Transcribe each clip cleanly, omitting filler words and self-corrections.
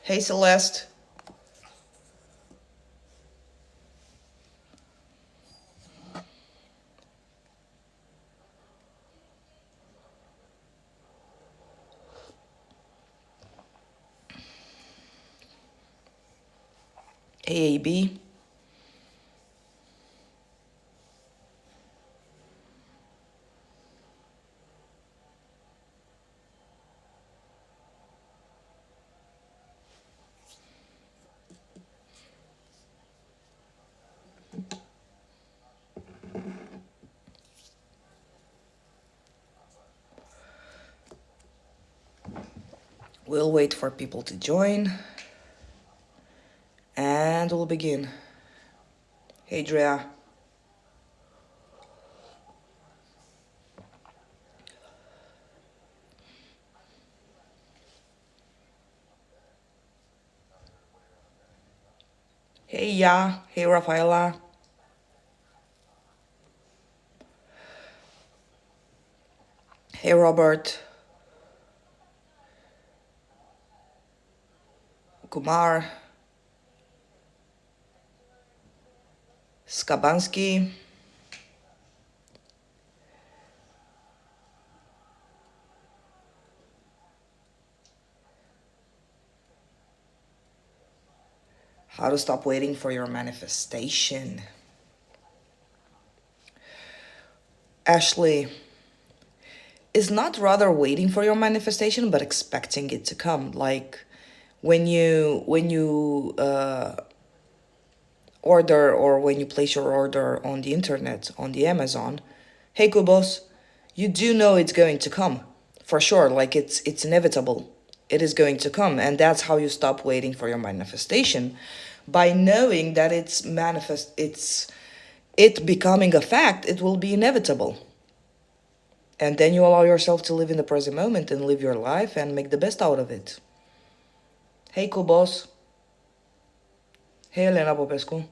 Hey, Celeste. Hey, AB. We'll wait for people to join. And we'll begin. Hey, Drea. Hey, Ya. Hey, Rafaela. Hey, Robert. Kumar. Skabansky. How to stop waiting for your manifestation. Ashley, is not rather waiting for your manifestation, but expecting it to come. Like when you order, or when you place your order on the internet, on the Amazon, hey Kubos, you do know it's going to come. For sure, like it's inevitable. It is going to come, and that's how you stop waiting for your manifestation, by knowing that it becoming a fact, it will be inevitable. And then you allow yourself to live in the present moment and live your life and make the best out of it. Hey Kubos. Hey Elena Popescu.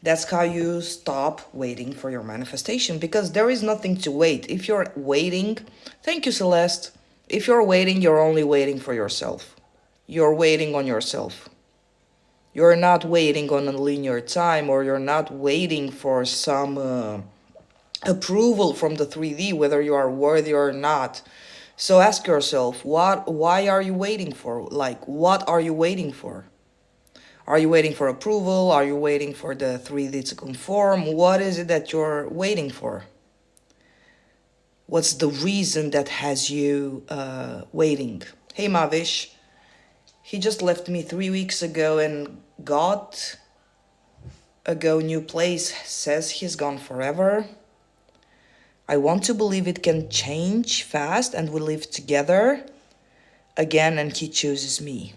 That's how you stop waiting for your manifestation, because there is nothing to wait. If you're waiting, thank you, Celeste. If you're waiting, you're only waiting for yourself. You're waiting on yourself. You're not waiting on a linear time, or you're not waiting for some approval from the 3D, whether you are worthy or not. So ask yourself, why are you waiting for? Like, what are you waiting for? Are you waiting for approval? Are you waiting for the 3D to conform? What is it that you're waiting for? What's the reason that has you waiting? Hey, Mavish. He just left me 3 weeks ago and got a new place. Says he's gone forever. I want to believe it can change fast and we live together again, and he chooses me.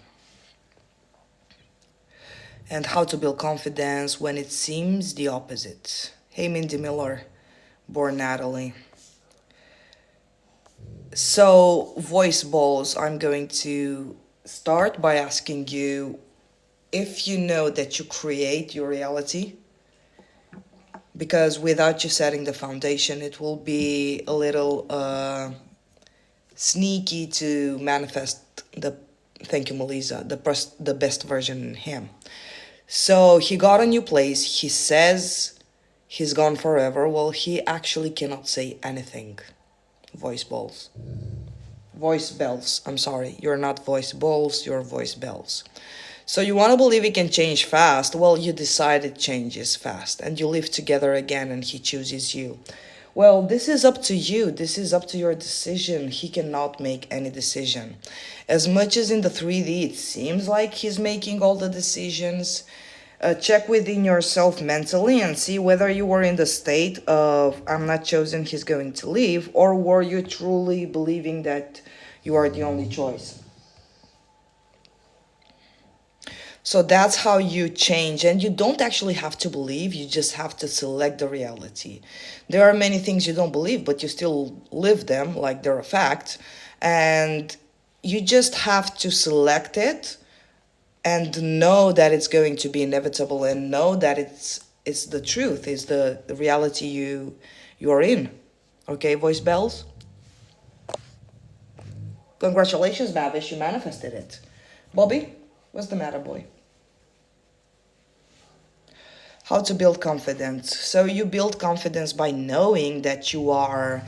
And how to build confidence when it seems the opposite. Hey, Mindy Miller. Born Natalie. So, voice balls, I'm going to start by asking you if you know that you create your reality, because without you setting the foundation, it will be a little sneaky to manifest the, thank you, Melissa, the best version in him. So he got a new place. He says he's gone forever. Well, he actually cannot say anything. Voice balls. Voice bells. I'm sorry. You're not voice balls, you're voice bells. So you want to believe it can change fast? Well, you decide it changes fast and you live together again and he chooses you. Well, this is up to you. This is up to your decision. He cannot make any decision. As much as in the 3D it seems like he's making all the decisions, check within yourself mentally and see whether you were in the state of I'm not chosen, he's going to leave, or were you truly believing that you are the only choice. So that's how you change, and you don't actually have to believe, you just have to select the reality. There are many things you don't believe, but you still live them like they're a fact, and you just have to select it and know that it's going to be inevitable, and know that it's the truth, is the reality you are in. Okay, voice bells? Congratulations, Babish, you manifested it. Bobby, what's the matter, boy? How to build confidence. So you build confidence by knowing that you are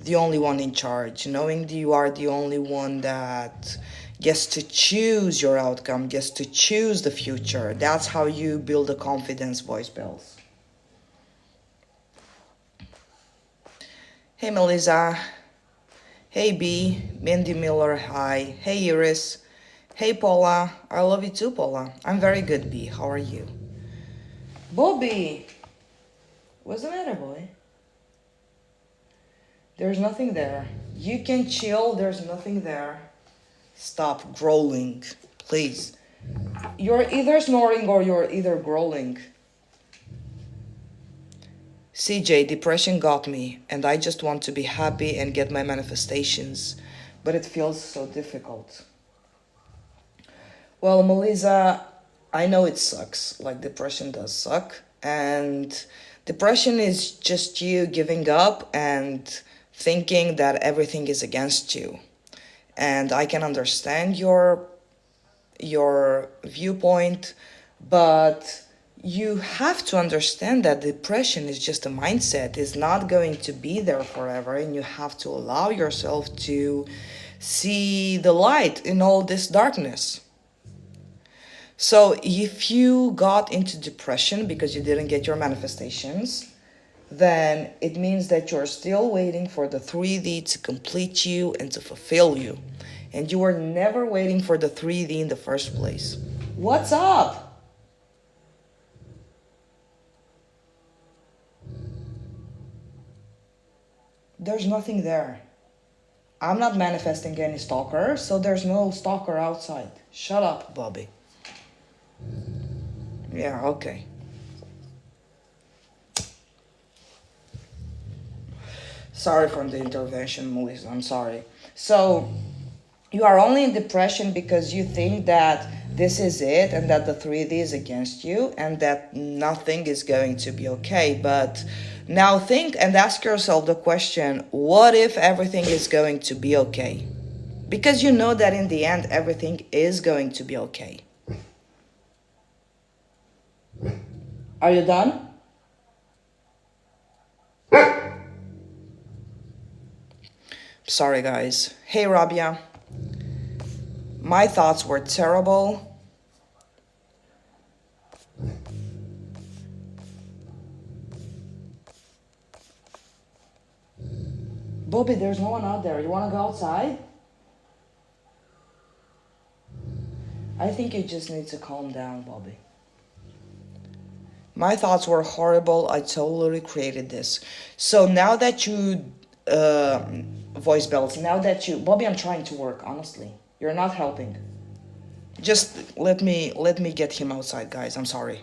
the only one in charge, knowing that you are the only one that gets to choose your outcome, gets to choose the future. That's how you build a confidence, voice bells. Hey, Melissa. Hey, B. Mindy Miller, hi. Hey, Iris. Hey, Paula. I love you too, Paula. I'm very good, B. How are you? Bobby! What's the matter, boy? There's nothing there. You can chill, there's nothing there. Stop growling, please. You're either snoring or you're either growling. CJ, depression got me, and I just want to be happy and get my manifestations, but it feels so difficult. Well, Melissa, I know it sucks. Like, depression does suck. And depression is just you giving up and thinking that everything is against you. And I can understand your viewpoint, but you have to understand that depression is just a mindset. It's not going to be there forever, and you have to allow yourself to see the light in all this darkness. So if you got into depression because you didn't get your manifestations, then it means that you're still waiting for the 3D to complete you and to fulfill you. And you were never waiting for the 3D in the first place. What's up? There's nothing there. I'm not manifesting any stalker, so there's no stalker outside. Shut up, Bobby. Yeah, okay. Sorry for the intervention, Melissa. I'm sorry. So, you are only in depression because you think that this is it and that the 3D is against you and that nothing is going to be okay. But now think and ask yourself the question, what if everything is going to be okay? Because you know that in the end, everything is going to be okay. Are you done? Sorry, guys. Hey, Rabia. My thoughts were terrible. Bobby, there's no one out there. You want to go outside? I think you just need to calm down, Bobby. My thoughts were horrible. I totally created this. So now that you, voice bells, now that you, Bobby, I'm trying to work, honestly. You're not helping. Just let me get him outside, guys. I'm sorry.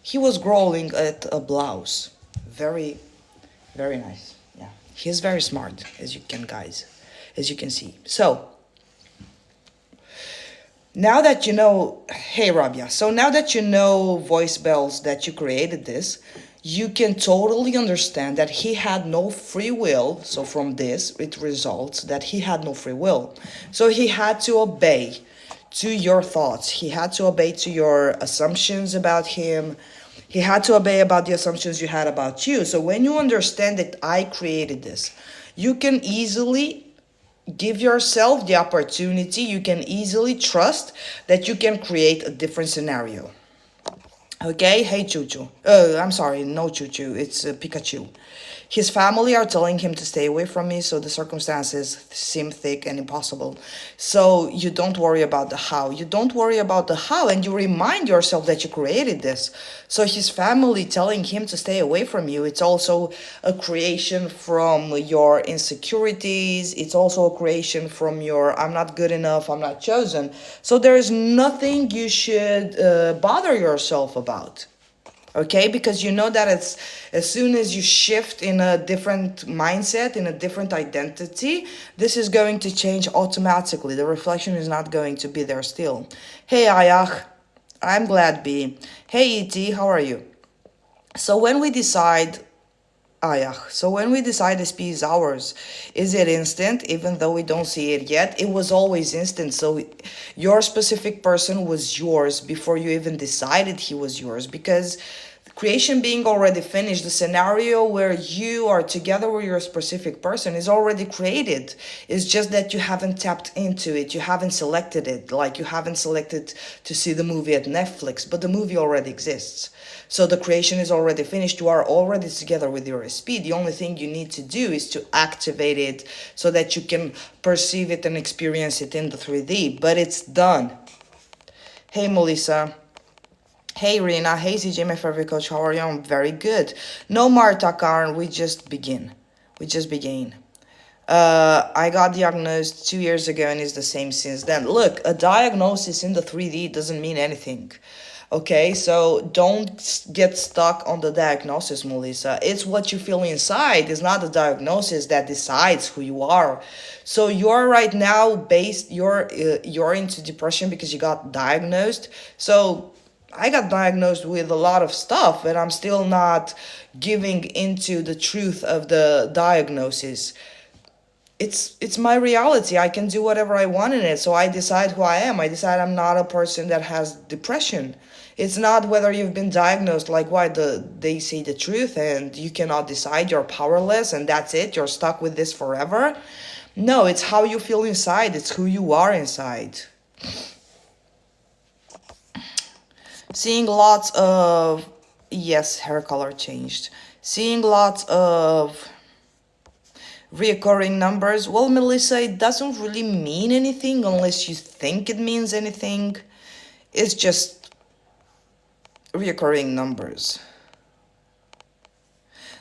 He was growling at a blouse. Very, very nice. Yeah. He's very smart, as you can, guys, as you can see. So, now that you know, hey Rabia, so now that you know, voice bells, that you created this, you can totally understand that he had no free will. So from this, it results that he had no free will. So he had to obey to your thoughts. He had to obey to your assumptions about him. He had to obey about the assumptions you had about you. So when you understand that I created this, you can easily give yourself the opportunity, you can easily trust that you can create a different scenario. Okay, hey Chuchu. I'm sorry, no Chuchu, it's Pikachu. His family are telling him to stay away from me, so the circumstances seem thick and impossible. So you don't worry about the how. You don't worry about the how, and you remind yourself that you created this. So his family telling him to stay away from you, it's also a creation from your insecurities. It's also a creation from your I'm not good enough, I'm not chosen. So there is nothing you should bother yourself about. Okay, because you know that it's as soon as you shift in a different mindset, in a different identity, this is going to change automatically. The reflection is not going to be there still. Hey Ayach, I'm glad B. Hey Et, how are you? So when we decide so when we decide SP is ours, is it instant even though we don't see it yet? It was always instant. So your specific person was yours before you even decided he was yours, because creation being already finished, the scenario where you are together with your specific person is already created. It's just that you haven't tapped into it, you haven't selected it, like you haven't selected to see the movie at Netflix, but the movie already exists. So the creation is already finished, you are already together with your SP. The only thing you need to do is to activate it so that you can perceive it and experience it in the 3D, but it's done. Hey Melissa. Hey Rina, hey CJ, my favorite coach, how are you? I'm very good. No Marta Karen, we just begin. We just began. I got diagnosed 2 years ago and is the same since then. Look, a diagnosis in the 3D doesn't mean anything. Okay, so don't get stuck on the diagnosis, Melissa. It's what you feel inside. It's not the diagnosis that decides who you are. So you're right now you're into depression because you got diagnosed. So I got diagnosed with a lot of stuff, but I'm still not giving into the truth of the diagnosis. It's my reality. I can do whatever I want in it. So I decide who I am. I decide I'm not a person that has depression. It's not whether you've been diagnosed, like why they say the truth and you cannot decide, you're powerless and that's it, you're stuck with this forever. No, it's how you feel inside. It's who you are inside. Seeing lots of, yes, hair color changed. Seeing lots of reoccurring numbers. Well, Melissa, it doesn't really mean anything unless you think it means anything. It's just reoccurring numbers.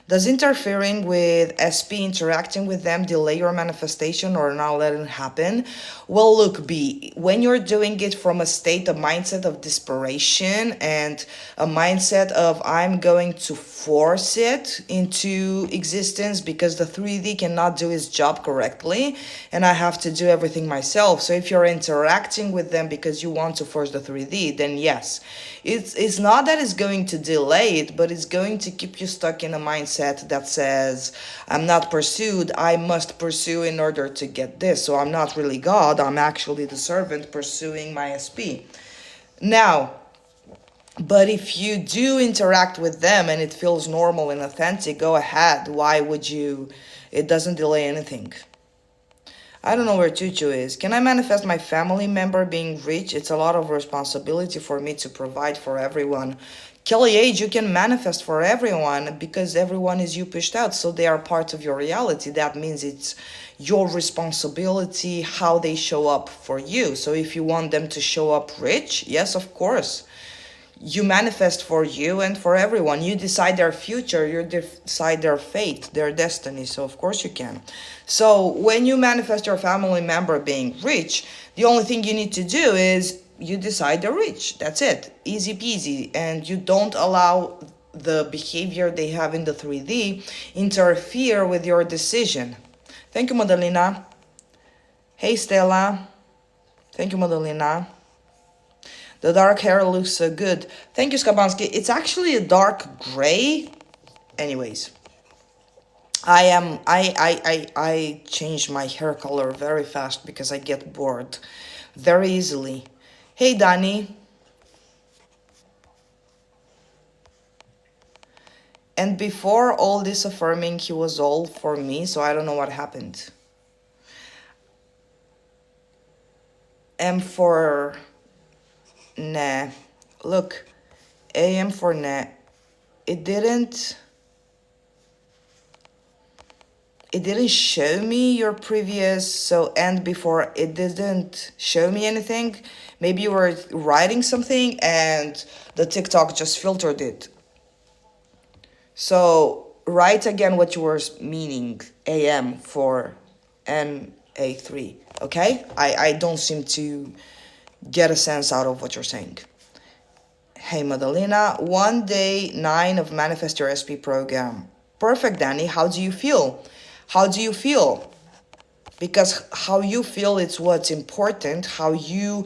Does interfering with SP, interacting with them, delay your manifestation or not let it happen? Well, look, B, when you're doing it from a state, a mindset of desperation and a mindset of I'm going to force it into existence because the 3D cannot do its job correctly and I have to do everything myself. So if you're interacting with them because you want to force the 3D, then yes. It's not that it's going to delay it, but it's going to keep you stuck in a mindset that says, I'm not pursued, I must pursue in order to get this. So I'm not really God, I'm actually the servant pursuing my SP. Now, but if you do interact with them and it feels normal and authentic, go ahead. Why would you? It doesn't delay anything. I don't know where Chuchu is. Can I manifest my family member being rich? It's a lot of responsibility for me to provide for everyone. Kelly Age, you can manifest for everyone because everyone is you pushed out, so they are part of your reality. That means it's your responsibility how they show up for you. So if you want them to show up rich, yes, of course. You manifest for you and for everyone. You decide their future, you decide their fate, their destiny. So of course you can. So when you manifest your family member being rich, the only thing you need to do is you decide they're rich. That's it. Easy peasy. And you don't allow the behavior they have in the 3D interfere with your decision. Thank you, Madalena. Hey, Stella. Thank you, Madalena. The dark hair looks so good. Thank you, Skabansky. It's actually a dark gray. Anyways, I change my hair color very fast because I get bored very easily. Hey, Danny. And before all this affirming, he was all for me, so I don't know what happened. And for... Nah. Look, AM for net. It didn't show me your previous, so and before it didn't show me anything. Maybe you were writing something and the TikTok just filtered it. So write again what you were meaning, AM for NA3, okay? I don't seem to get a sense out of what you're saying. Hey Madalena, one day 9 of Manifest Your SP program. Perfect, Danny. How do you feel? How do you feel? Because how you feel is what's important. Have you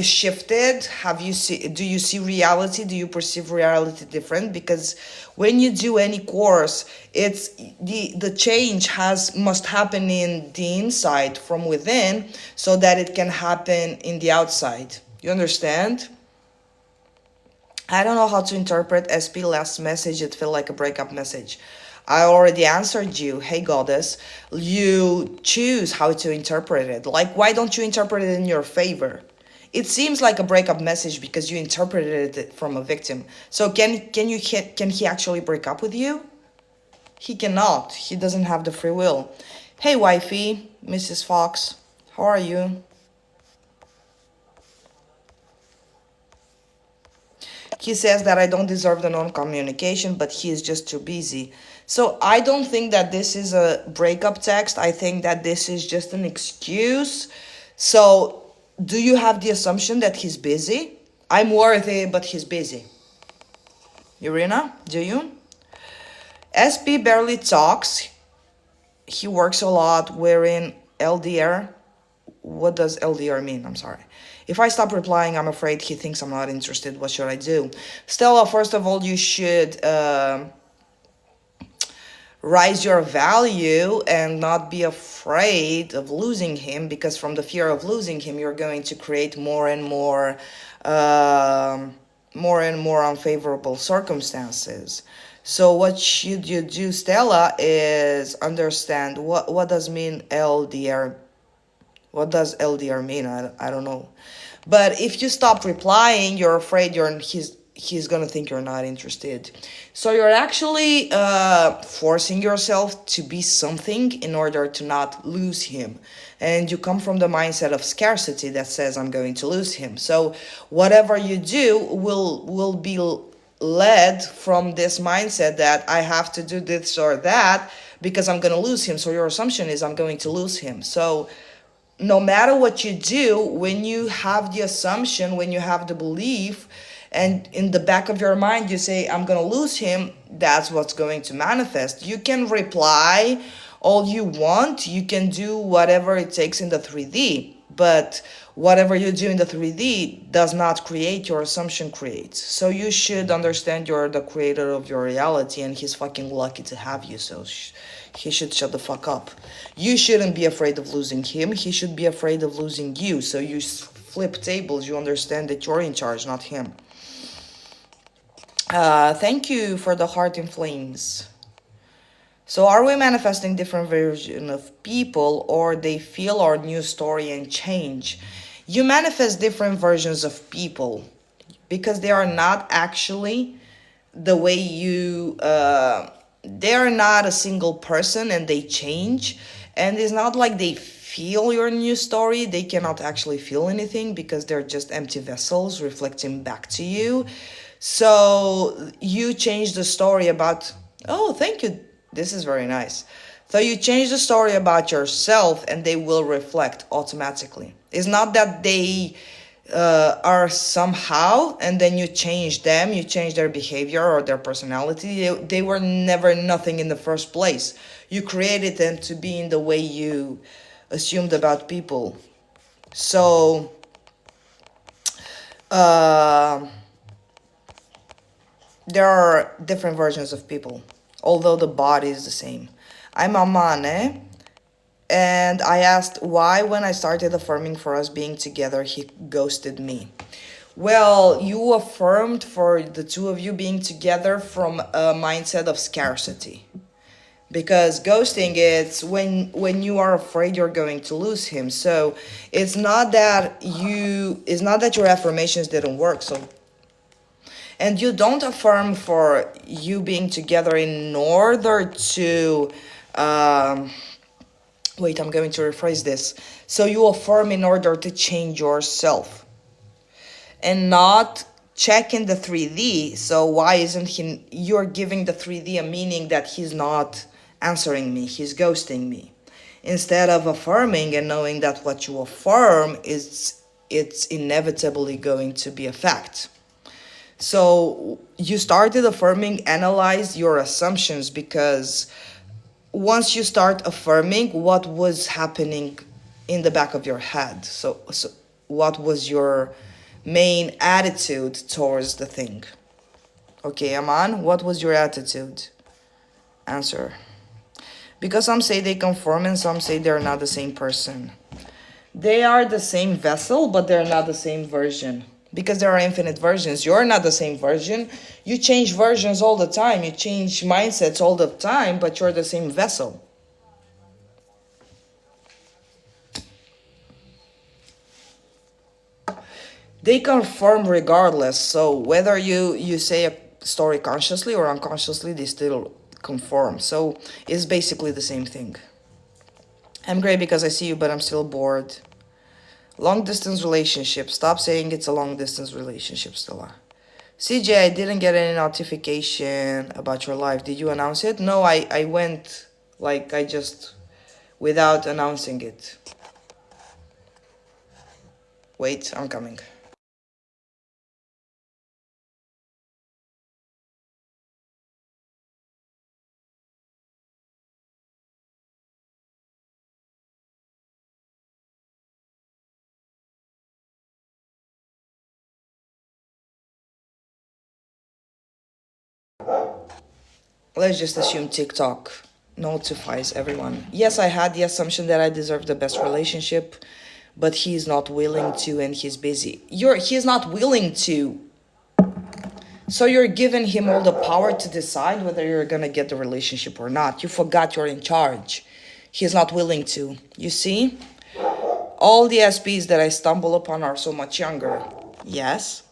shifted? Do you see reality? Do you perceive reality different? Because when you do any course, it's the change must happen in the inside from within so that it can happen in the outside. You understand? I don't know how to interpret SP last message. It felt like a breakup message. I already answered you. Hey, goddess, you choose how to interpret it. Like, why don't you interpret it in your favor? It seems like a breakup message because you interpreted it from a victim. So can he actually break up with you? He cannot. He doesn't have the free will. Hey, wifey, Mrs. Fox, how are you? He says that I don't deserve the non-communication, but he is just too busy. So I don't think that this is a breakup text. I think that this is just an excuse. So do you have the assumption that he's busy? I'm worthy, but he's busy. Irina, do you? SP barely talks. He works a lot. We're in LDR. What does LDR mean? I'm sorry. If I stop replying, I'm afraid he thinks I'm not interested. What should I do? Stella, first of all, you should rise your value and not be afraid of losing him, because from the fear of losing him, you're going to create more and more unfavorable circumstances. So what should you do, Stella, is understand what does mean LDR. What does LDR mean? I don't know. But if you stop replying, you're afraid he's gonna think you're not interested. So you're actually forcing yourself to be something in order to not lose him. And you come from the mindset of scarcity that says I'm going to lose him. So whatever you do will be led from this mindset that I have to do this or that because I'm gonna lose him. So your assumption is I'm going to lose him. So no matter what you do, when you have the assumption, when you have the belief, and in the back of your mind you say, I'm going to lose him, that's what's going to manifest. You can reply all you want. You can do whatever it takes in the 3D. But whatever you do in the 3D does not create, your assumption creates. So you should understand you're the creator of your reality, and he's fucking lucky to have you. So he should shut the fuck up. You shouldn't be afraid of losing him. He should be afraid of losing you. So you flip tables. You understand that you're in charge, not him. Thank you for the heart in flames. So are we manifesting different versions of people, or they feel our new story and change? You manifest different versions of people because they are not actually the way you... they are not a single person, and they change. And it's not like they feel your new story. They cannot actually feel anything because they're just empty vessels reflecting back to you. So you change the story about... Oh, thank you. This is very nice. So you change the story about yourself and they will reflect automatically. It's not that they are somehow and then you change them, you change their behavior or their personality. They were never nothing in the first place. You created them to be in the way you assumed about people. So there are different versions of people, although the body is the same. I'm Amane, and I asked why when I started affirming for us being together, he ghosted me. Well, you affirmed for the two of you being together from a mindset of scarcity. Because ghosting, it's when you are afraid you're going to lose him. So it's not that your affirmations didn't work. So, And you don't affirm for you being together in order to wait, I'm going to rephrase this. So you affirm in order to change yourself and not checking the 3D. So why isn't he, you're giving the 3D a meaning that he's not answering me, he's ghosting me. Instead of affirming and knowing that what you affirm is, it's inevitably going to be a fact. So you started affirming, analyze your assumptions, because once you start affirming, what was happening in the back of your head? So what was your main attitude towards the thing? Okay, Aman, what was your attitude? Answer. Because some say they conform and some say they're not the same person. They are the same vessel, but they're not the same version. Because there are infinite versions. You're not the same version. You change versions all the time. You change mindsets all the time, but you're the same vessel. They conform regardless. So whether you say a story consciously or unconsciously, they still conform. So it's basically the same thing. I'm great because I see you, but I'm still bored. Long distance relationship. Stop saying it's a long distance relationship, Stella. CJ, I didn't get any notification about your live. Did you announce it? No, I went, like, I just, without announcing it. Wait, I'm coming. Let's just assume TikTok notifies everyone. Yes, I had the assumption that I deserve the best relationship, but he's not willing to and he's busy. He's not willing to. So you're giving him all the power to decide whether you're gonna get the relationship or not. You forgot you're in charge. He's not willing to. You see? All the SPs that I stumble upon are so much younger. Yes.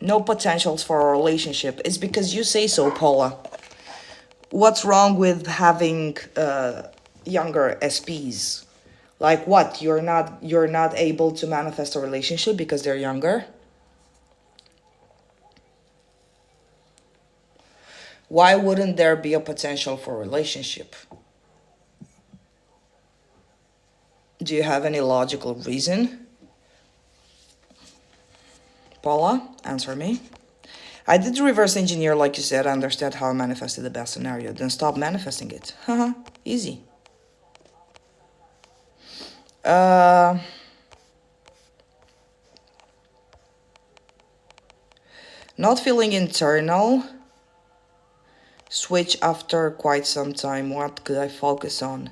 No potentials for a relationship. It's because you say so, Paula. What's wrong with having younger SPs? Like what? You're not able to manifest a relationship because they're younger? Why wouldn't there be a potential for a relationship? Do you have any logical reason? Paula, answer me. I did reverse engineer like you said. I understand how I manifested the best scenario. Then stop manifesting it. Haha, easy. Not feeling internal. Switch after quite some time. What could I focus on?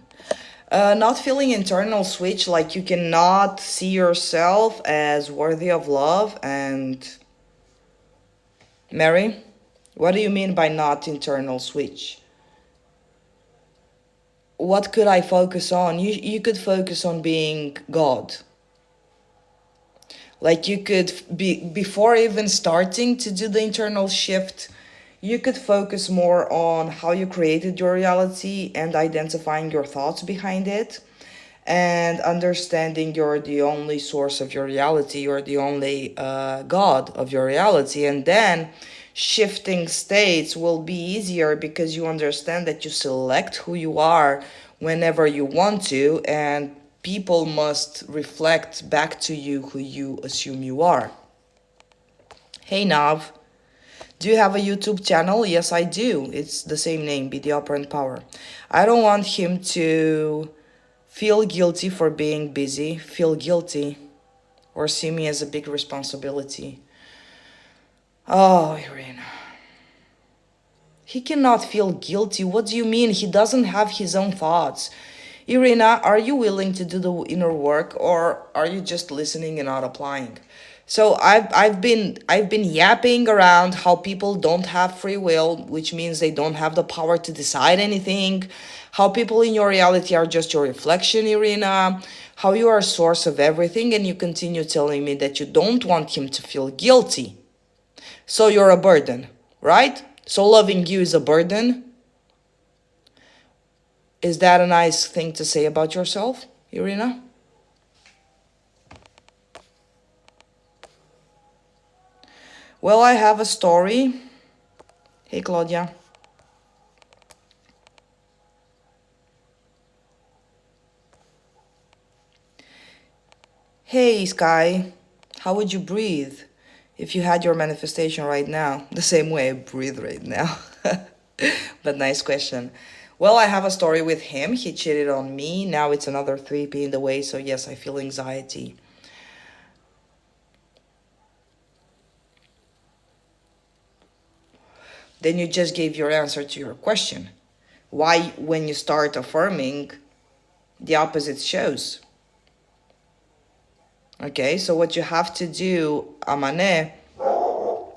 Not feeling internal switch, like you cannot see yourself as worthy of love. And Mary, what do you mean by not internal switch? What could I focus on? You could focus on being God. Like you could be, before even starting to do the internal shift, you could focus more on how you created your reality and identifying your thoughts behind it and understanding you're the only source of your reality, you're the only God of your reality. And then shifting states will be easier because you understand that you select who you are whenever you want to, and people must reflect back to you who you assume you are. Hey Nav, do you have a YouTube channel? Yes, I do. It's the same name, Be the Operant Power. I don't want him to feel guilty for being busy, feel guilty, or see me as a big responsibility. Oh, Irina. He cannot feel guilty. What do you mean? He doesn't have his own thoughts. Irina, are you willing to do the inner work, or are you just listening and not applying? So I've been yapping around how people don't have free will, which means they don't have the power to decide anything. How people in your reality are just your reflection, Irina. How you are a source of everything, and you continue telling me that you don't want him to feel guilty. So you're a burden, right? So loving you is a burden. Is that a nice thing to say about yourself, Irina? Well, I have a story. Hey, Claudia. Hey, Sky. How would you breathe if you had your manifestation right now? The same way I breathe right now. But nice question. Well, I have a story with him. He cheated on me. Now it's another 3P in the way. So, yes, I feel anxiety. Then you just gave your answer to your question. Why, when you start affirming, the opposite shows? Okay, so what you have to do, Amane,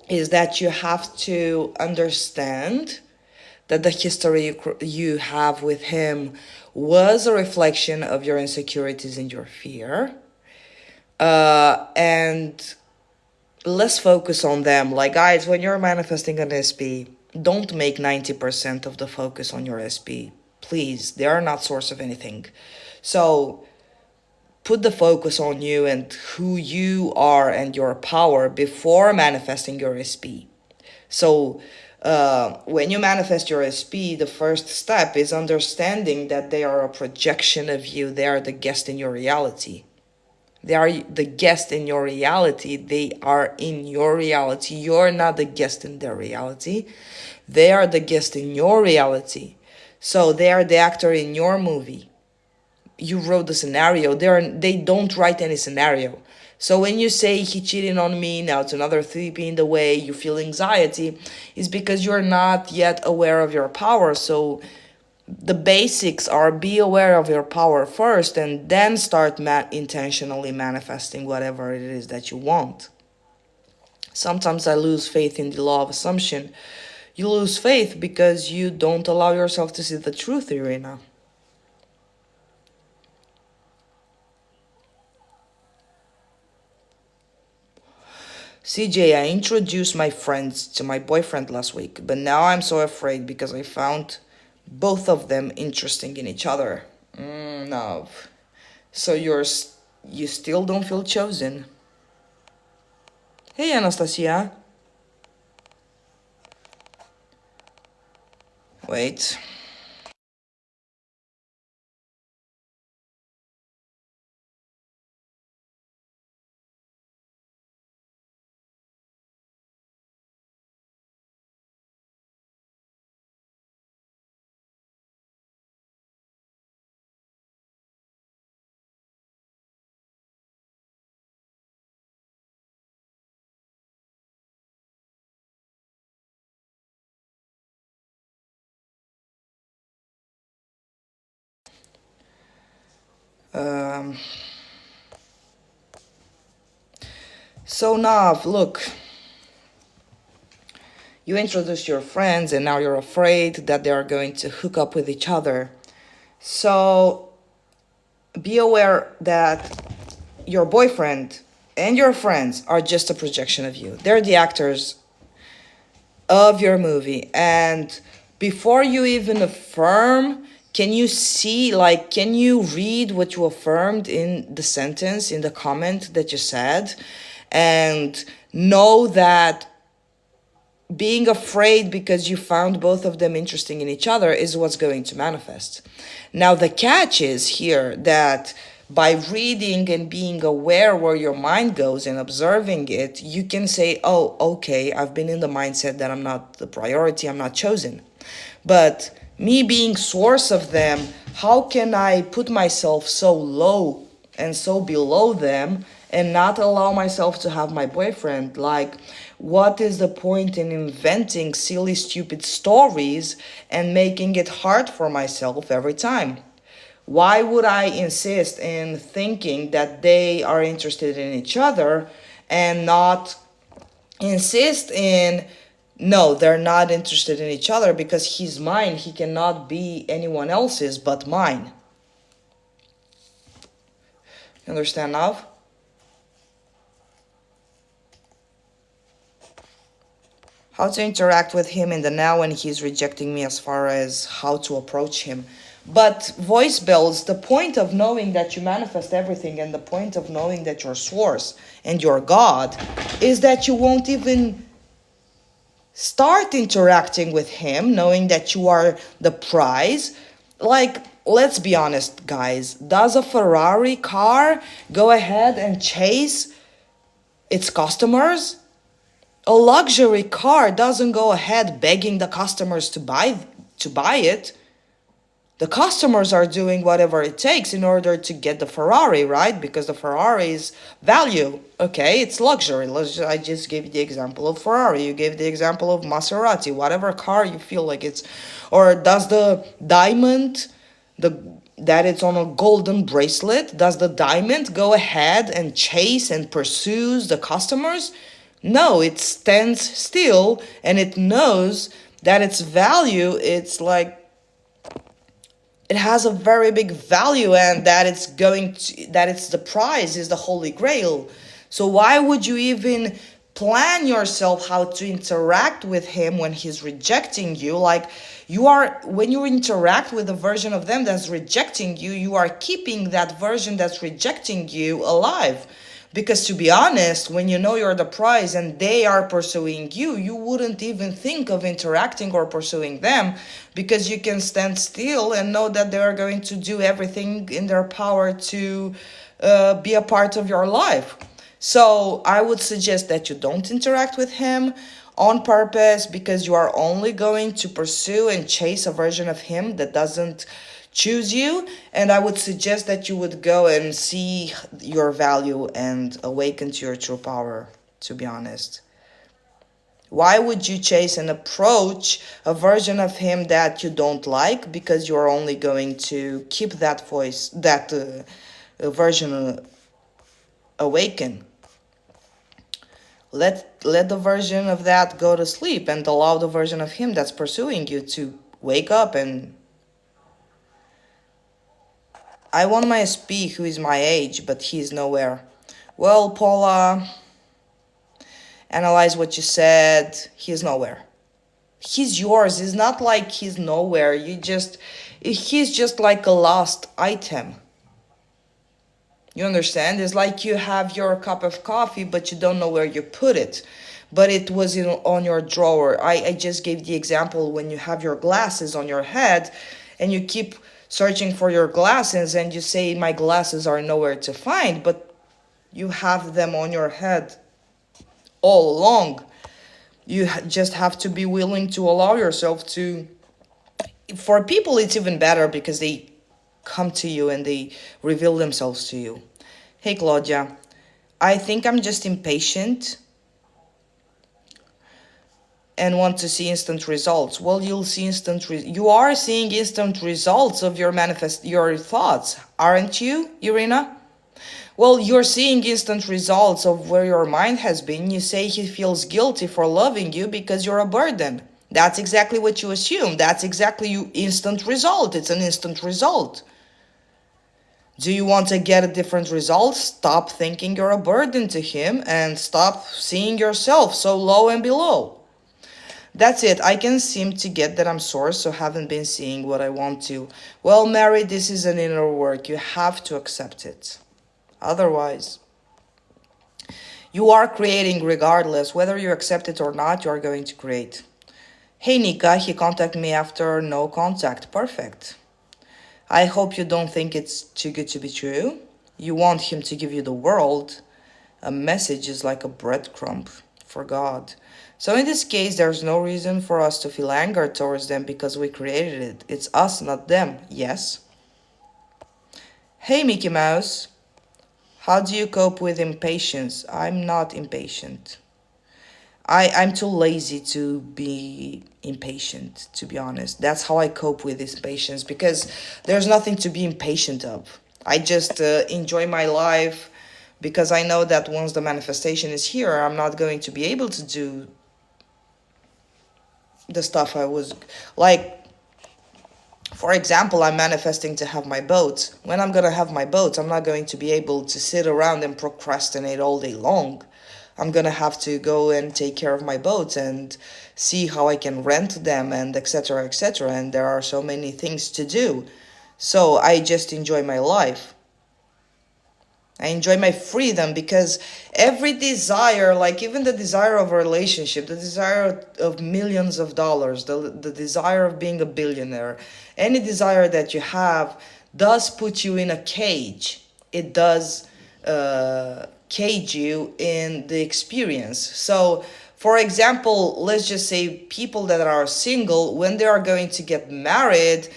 is that you have to understand that the history you have with him was a reflection of your insecurities and your fear. And let's focus on them. Like, guys, when you're manifesting an SP, don't make 90% of the focus on your SP. Please, they are not source of anything. So put the focus on you and who you are and your power before manifesting your SP. So when you manifest your SP, the first step is understanding that they are a projection of you. They are the guest in your reality. They are the guest in your reality. They are in your reality. You're not the guest in their reality. They are the guest in your reality. So they are the actor in your movie. You wrote the scenario. They don't write any scenario. So when you say he cheated on me, now it's another 3P in the way, you feel anxiety, is because you're not yet aware of your power. So the basics are be aware of your power first and then start intentionally manifesting whatever it is that you want. Sometimes I lose faith in the law of assumption. You lose faith because you don't allow yourself to see the truth, Irina. CJ, I introduced my friends to my boyfriend last week, but now I'm so afraid because I found both of them interesting in each other. No. So you still don't feel chosen. Hey, Anastasia. Wait. Um, so, Nav, look. You introduced your friends and now you're afraid that they are going to hook up with each other. So, be aware that your boyfriend and your friends are just a projection of you. They're the actors of your movie. And before you even affirm, can you see, like, can you read what you affirmed in the sentence, in the comment that you said? And know that being afraid because you found both of them interesting in each other is what's going to manifest. Now, the catch is here that by reading and being aware where your mind goes and observing it, you can say, oh, okay, I've been in the mindset that I'm not the priority, I'm not chosen. But me being source of them, how can I put myself so low and so below them and not allow myself to have my boyfriend? Like, what is the point in inventing silly, stupid stories and making it hard for myself every time? Why would I insist in thinking that they are interested in each other and not insist in no, they're not interested in each other because he's mine. He cannot be anyone else's but mine. You understand now? how to interact with him in the now when he's rejecting me, as far as how to approach him. But voice bells, the point of knowing that you manifest everything and the point of knowing that you're source and you're God is that you won't even start interacting with him knowing that you are the prize. Like, let's be honest, guys. Does a Ferrari car go ahead and chase its customers? A luxury car doesn't go ahead begging the customers to buy it. The customers are doing whatever it takes in order to get the Ferrari, right? Because the Ferrari's value, okay, it's luxury. I just gave you the example of Ferrari. You gave the example of Maserati, whatever car you feel like it's. Or does the diamond, that it's on a golden bracelet, does the diamond go ahead and chase and pursues the customers? No, it stands still and it knows that its value, it's like, it has a very big value, and that it's the prize, is the holy grail. So why would you even plan yourself how to interact with him when he's rejecting you? Like, when you interact with a version of them that's rejecting you, you are keeping that version that's rejecting you alive. Because to be honest, when you know you're the prize and they are pursuing you, you wouldn't even think of interacting or pursuing them, because you can stand still and know that they are going to do everything in their power to be a part of your life. So I would suggest that you don't interact with him on purpose, because you are only going to pursue and chase a version of him that doesn't choose you. And I would suggest that you would go and see your value and awaken to your true power, to be honest. Why would you chase and approach a version of him that you don't like? Because you're only going to keep that voice, that version awaken. Let the version of that go to sleep and allow the version of him that's pursuing you to wake up. And I want my SP who is my age, but he's nowhere. Well, Paula, analyze what you said. He's nowhere. He's yours. It's not like he's nowhere. He's just like a lost item. You understand? It's like you have your cup of coffee, but you don't know where you put it. But it was on your drawer. I just gave the example when you have your glasses on your head and you keep searching for your glasses and you say, my glasses are nowhere to find, but you have them on your head all along. You just have to be willing to allow yourself to. For people, it's even better because they come to you and they reveal themselves to you. Hey, Claudia, I think I'm just impatient and want to see instant results. Well, you'll see you are seeing instant results of your thoughts, aren't you, Irina? Well, you're seeing instant results of where your mind has been. You say he feels guilty for loving you because you're a burden. That's exactly what you assume. That's exactly your instant result. It's an instant result. Do you want to get a different result? Stop thinking you're a burden to him and stop seeing yourself so low and below. That's it. I can seem to get that I'm sore, so haven't been seeing what I want to. Well, Mary, this is an inner work. You have to accept it. Otherwise, you are creating regardless. Whether you accept it or not, you are going to create. Hey, Nika, he contacted me after no contact. Perfect. I hope you don't think it's too good to be true. You want him to give you the world. A message is like a breadcrumb for God. So in this case, there's no reason for us to feel anger towards them because we created it. It's us, not them. Yes? Hey, Mickey Mouse. How do you cope with impatience? I'm not impatient. I'm too lazy to be impatient, to be honest. That's how I cope with this impatience, because there's nothing to be impatient of. I just enjoy my life, because I know that once the manifestation is here, I'm not going to be able to do the stuff I was like. For example, I'm manifesting to have my boat. When I'm going to have my boat, I'm not going to be able to sit around and procrastinate all day long. I'm gonna have to go and take care of my boats and see how I can rent them and etc etc, and there are so many things to do. So I just enjoy my life. I enjoy my freedom because every desire, like even the desire of a relationship, the desire of millions of dollars, the desire of being a billionaire, any desire that you have does put you in a cage. It does cage you in the experience. So, for example, let's just say people that are single, when they are going to get married,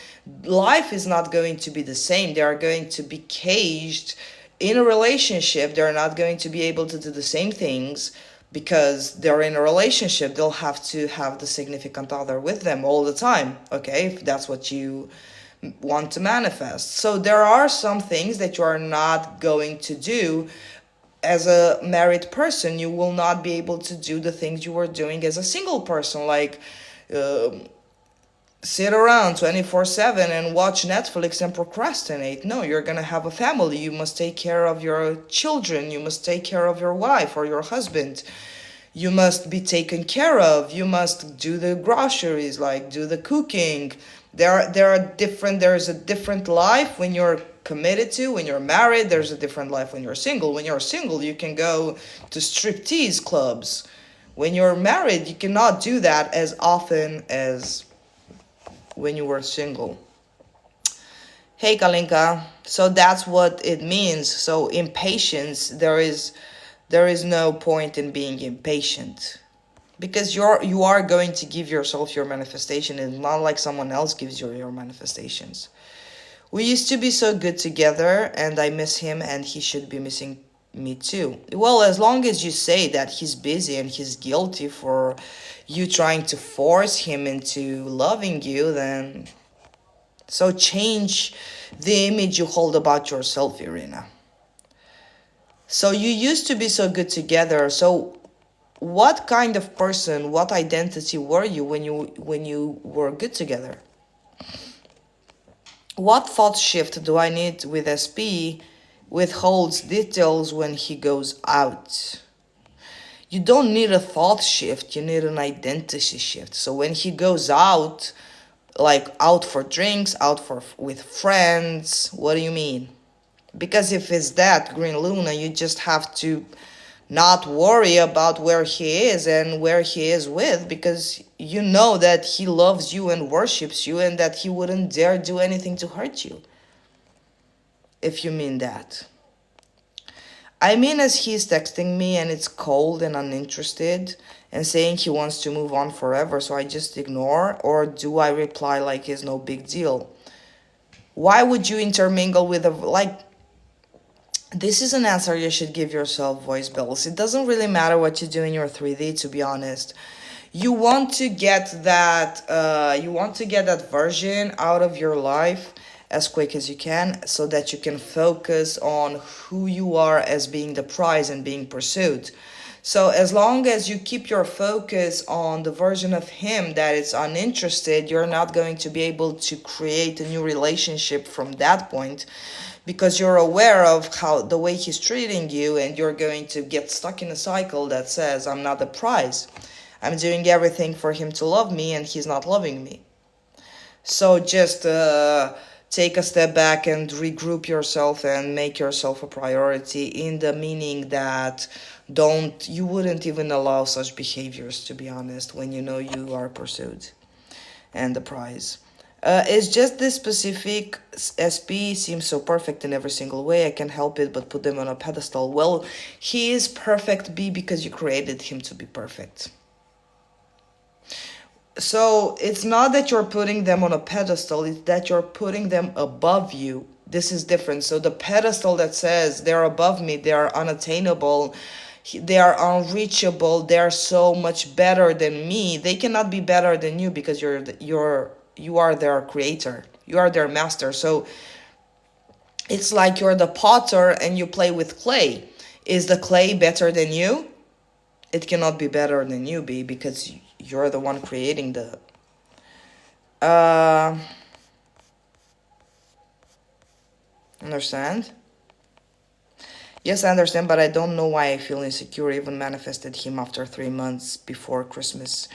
life is not going to be the same. They are going to be caged in a relationship. They're not going to be able to do the same things because they're in a relationship. They'll have to have the significant other with them all the time, okay, if that's what you want to manifest. So there are some things that you are not going to do as a married person. You will not be able to do the things you were doing as a single person, like uh, sit around 24/7 and watch Netflix and procrastinate. No, you're going to have a family. You must take care of your children. You must take care of your wife or your husband. You must be taken care of. You must do the groceries, like do the cooking. There is a different life when you're committed to. When you're married, there's a different life when you're single. When you're single, you can go to striptease clubs. When you're married, you cannot do that as often as when you were single. Hey Kalinka, so that's what it means. So impatience, there is no point in being impatient because you are going to give yourself your manifestation. It's not like someone else gives you your manifestations. We used to be so good together and I miss him and he should be missing me too. Well, as long as you say that he's busy and he's guilty for you trying to force him into loving you, then so change the image you hold about yourself, Irina. So you used to be so good together. So what kind of person, what identity were you when you were good together? What thought shift do I need with SP withholds details when he goes out? You don't need a thought shift, you need an identity shift. So when he goes out, like out for drinks, out for with friends, what do you mean? Because if it's that Green Luna, you just have to not worry about where he is and where he is with, because you know that he loves you and worships you and that he wouldn't dare do anything to hurt you, if you mean that. I mean, as he's texting me and it's cold and uninterested and saying he wants to move on forever, so I just ignore, or do I reply like it's no big deal? Why would you intermingle with a, like, this is an answer you should give yourself, voice bells. It doesn't really matter what you do in your 3D, to be honest. You want to get that version out of your life as quick as you can so that you can focus on who you are as being the prize and being pursued. So as long as you keep your focus on the version of him that is uninterested, you're not going to be able to create a new relationship from that point, because you're aware of how the way he's treating you, and you're going to get stuck in a cycle that says, I'm not the prize. I'm doing everything for him to love me and he's not loving me. So just take a step back and regroup yourself and make yourself a priority, in the meaning that you wouldn't even allow such behaviors, to be honest, when you know you are pursued and the prize. It's just this specific SP seems so perfect in every single way. I can't help it but put them on a pedestal. Well, he is perfect, B, because you created him to be perfect. So it's not that you're putting them on a pedestal, it's that you're putting them above you. This is different. So the pedestal that says they're above me, they are unattainable, they are unreachable, they're so much better than me. They cannot be better than you because you are their creator. You are their master. So it's like you're the potter and you play with clay. Is the clay better than you? It cannot be better than you, B, because you're the one creating the understand? Yes, I understand, but I don't know why I feel insecure. Even manifested him after 3 months before Christmas.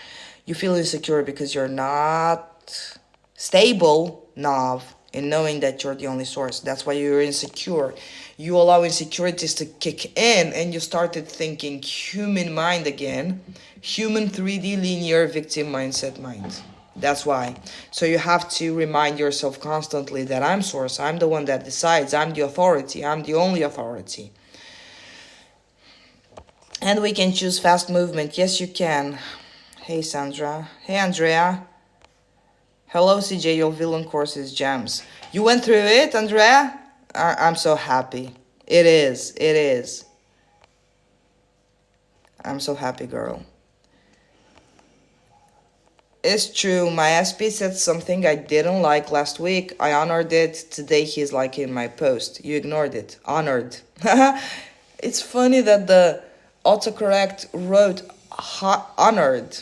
You feel insecure because you're not stable enough in knowing that you're the only source. That's why you're insecure. You allow insecurities to kick in and you started thinking human mind again. Human 3D linear victim mindset mind. That's why. So you have to remind yourself constantly that I'm source. I'm the one that decides. I'm the authority. I'm the only authority. And we can choose fast movement. Yes, you can. Hey, Sandra. Hey, Andrea. Hello, CJ. Your villain course is gems. You went through it, Andrea? I'm so happy. It is. It is. I'm so happy, girl. It's true. My SP said something I didn't like last week. I honored it. Today he's liking my post. You ignored it. Honored. It's funny that the autocorrect wrote honored.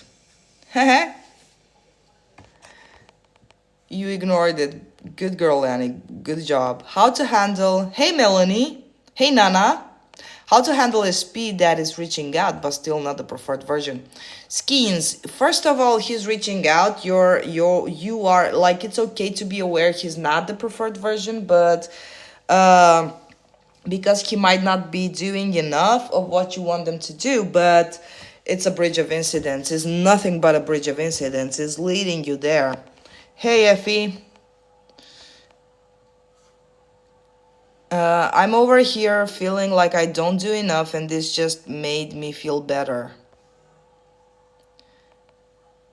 You ignored it. Good girl, Annie. Good job. How to handle... Hey, Melanie. Hey, Nana. How to handle a speed that is reaching out but still not the preferred version. Skeens, first of all, he's reaching out. You are like, it's okay to be aware he's not the preferred version, but because he might not be doing enough of what you want them to do, but it's a bridge of incidents. It's nothing but a bridge of incidents. It's leading you there. Hey, Effie. I'm over here feeling like I don't do enough, and this just made me feel better.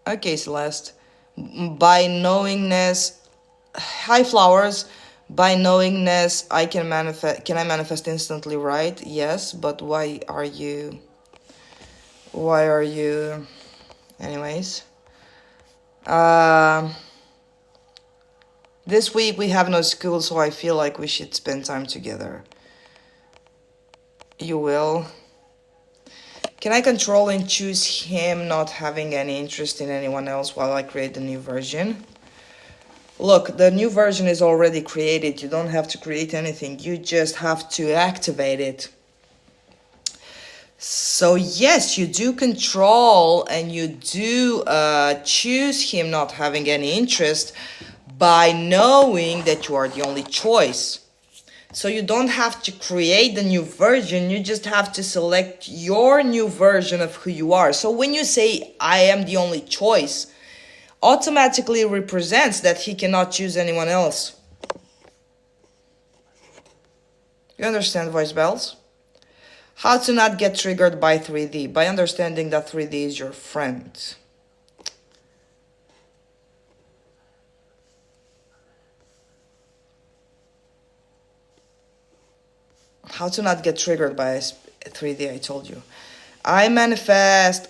Okay, Celeste. By knowingness, hi flowers. By knowingness, I can manifest. Can I manifest instantly? Right? Yes, but why are you? Why are you? Anyways. This week we have no school, so I feel like we should spend time together. You will. Can I control and choose him not having any interest in anyone else while I create the new version? Look, the new version is already created. You don't have to create anything. You just have to activate it. So yes, you do control and you do choose him not having any interest by knowing that you are the only choice. So you don't have to create the new version, you just have to select your new version of who you are. So when you say, I am the only choice, automatically represents that he cannot choose anyone else. You understand, voice bells? How to not get triggered by 3D? By understanding that 3D is your friend. How to not get triggered by 3D, I told you. I manifest,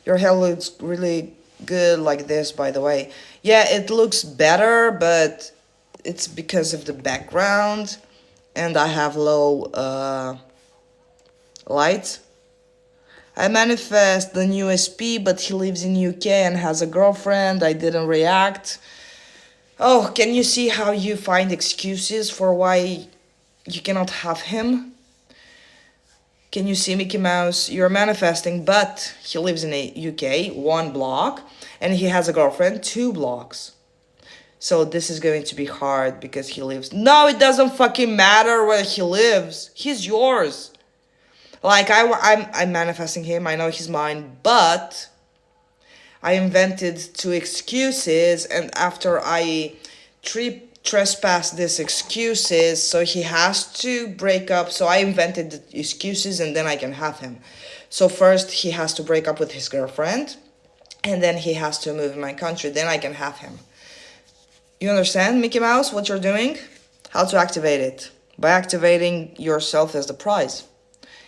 your hair looks really good like this, by the way. Yeah, it looks better, but it's because of the background, and I have low light. I manifest the new SP, but he lives in UK and has a girlfriend. I didn't react. Oh, can you see how you find excuses for why you cannot have him? Can you see, Mickey Mouse? You're manifesting, but he lives in the UK, 1 block, and he has a girlfriend, 2 blocks. So this is going to be hard because he lives... No, it doesn't fucking matter where he lives. He's yours. Like, I'm manifesting him. I know he's mine, but... I invented 2 excuses, and after I trespassed these excuses, so he has to break up. So I invented the excuses, and then I can have him. So first he has to break up with his girlfriend, and then he has to move in my country. Then I can have him. You understand, Mickey Mouse, what you're doing? How to activate it? By activating yourself as the prize.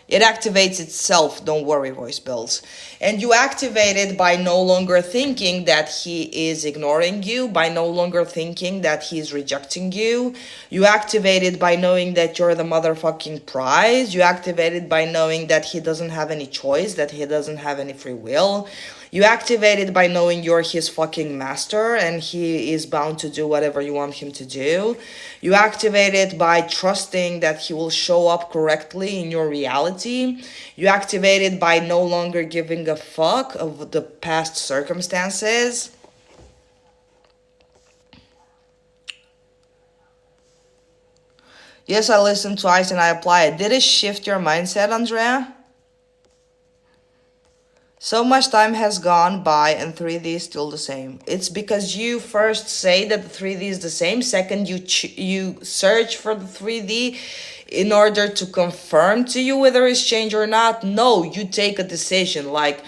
It activates itself, don't worry, voice bells. And you activate it by no longer thinking that he is ignoring you, by no longer thinking that he's rejecting you. You activate it by knowing that you're the motherfucking prize. You activate it by knowing that he doesn't have any choice, that he doesn't have any free will. You activate it by knowing you're his fucking master and he is bound to do whatever you want him to do. You activate it by trusting that he will show up correctly in your reality. You activate it by no longer giving a fuck of the past circumstances. Yes, I listened twice and I apply it. Did it shift your mindset, Andrea? So much time has gone by and 3D is still the same. It's because you first say that the 3D is the same. Second, you search for the 3D in order to confirm to you whether it's changed or not. No, you take a decision. Like,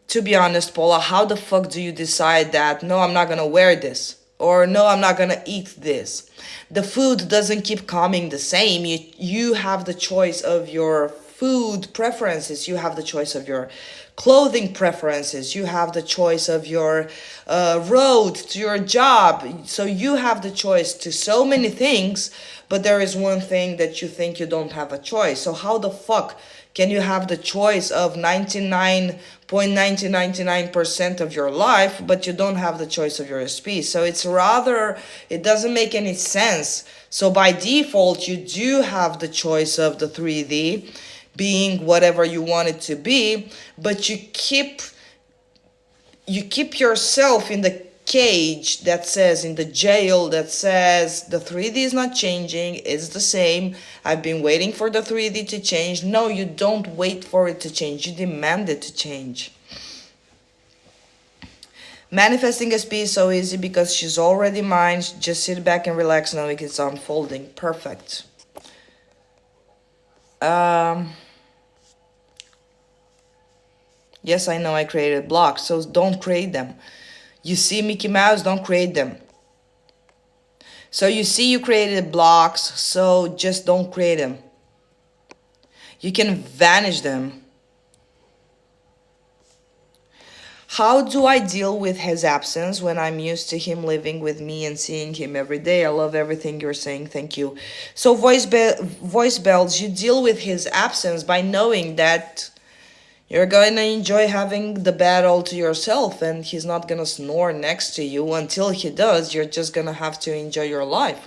to be honest, Paula, how the fuck do you decide that, no, I'm not gonna wear this? Or no, I'm not gonna eat this? The food doesn't keep coming the same. You have the choice of your food preferences. You have the choice of your clothing preferences. You have the choice of your road to your job. So you have the choice to so many things, but there is one thing that you think you don't have a choice. So how the fuck can you have the choice of 99.999% of your life, but you don't have the choice of your SP? So it doesn't make any sense. So by default, you do have the choice of the 3D being whatever you want it to be, but you keep yourself in the cage that says, in the jail that says the 3D is not changing, it's the same. I've been waiting for the 3D to change. No, you don't wait for it to change. You demand it to change. Manifesting SP is so easy because she's already mine. Just sit back and relax knowing it's unfolding. Perfect. Yes, I know I created blocks, so don't create them. You see Mickey Mouse, don't create them. So you see you created blocks, so just don't create them. You can vanish them. How do I deal with his absence when I'm used to him living with me and seeing him every day? I love everything you're saying. Thank you. So voice bells, you deal with his absence by knowing that you're going to enjoy having the bed all to yourself and he's not going to snore next to you. Until he does, you're just going to have to enjoy your life.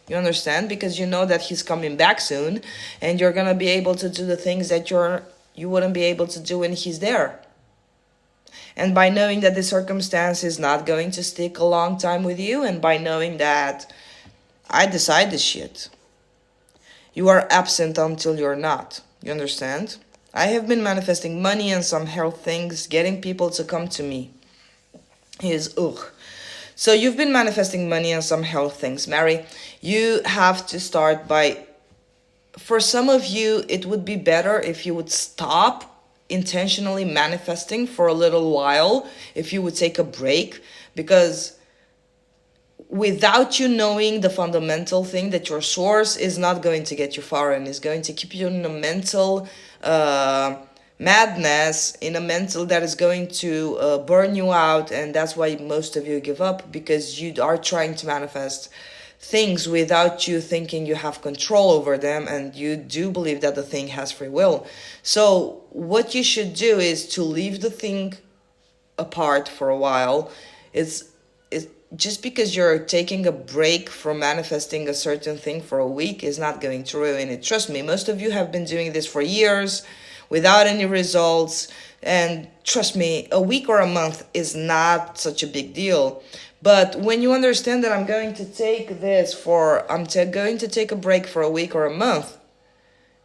You understand? Because you know that he's coming back soon and you're going to be able to do the things that you wouldn't be able to do when he's there. And by knowing that the circumstance is not going to stick a long time with you, and by knowing that I decide this shit, you are absent until you're not. You understand? I have been manifesting money and some health things, getting people to come to me. So you've been manifesting money and some health things, Mary. You have to start by, for some of you, it would be better if you would stop intentionally manifesting for a little while, if you would take a break, because without you knowing the fundamental thing that your source is not going to get you far and is going to keep you in a mental madness, in a mental that is going to burn you out. And that's why most of you give up, because you are trying to manifest things without you thinking you have control over them, and you do believe that the thing has free will. So what you should do is to leave the thing apart for a while. It's just because you're taking a break from manifesting a certain thing for a week is not going to ruin it. Trust me, most of you have been doing this for years without any results, and trust me, a week or a month is not such a big deal. But when you understand that I'm going to take a break for a week or a month,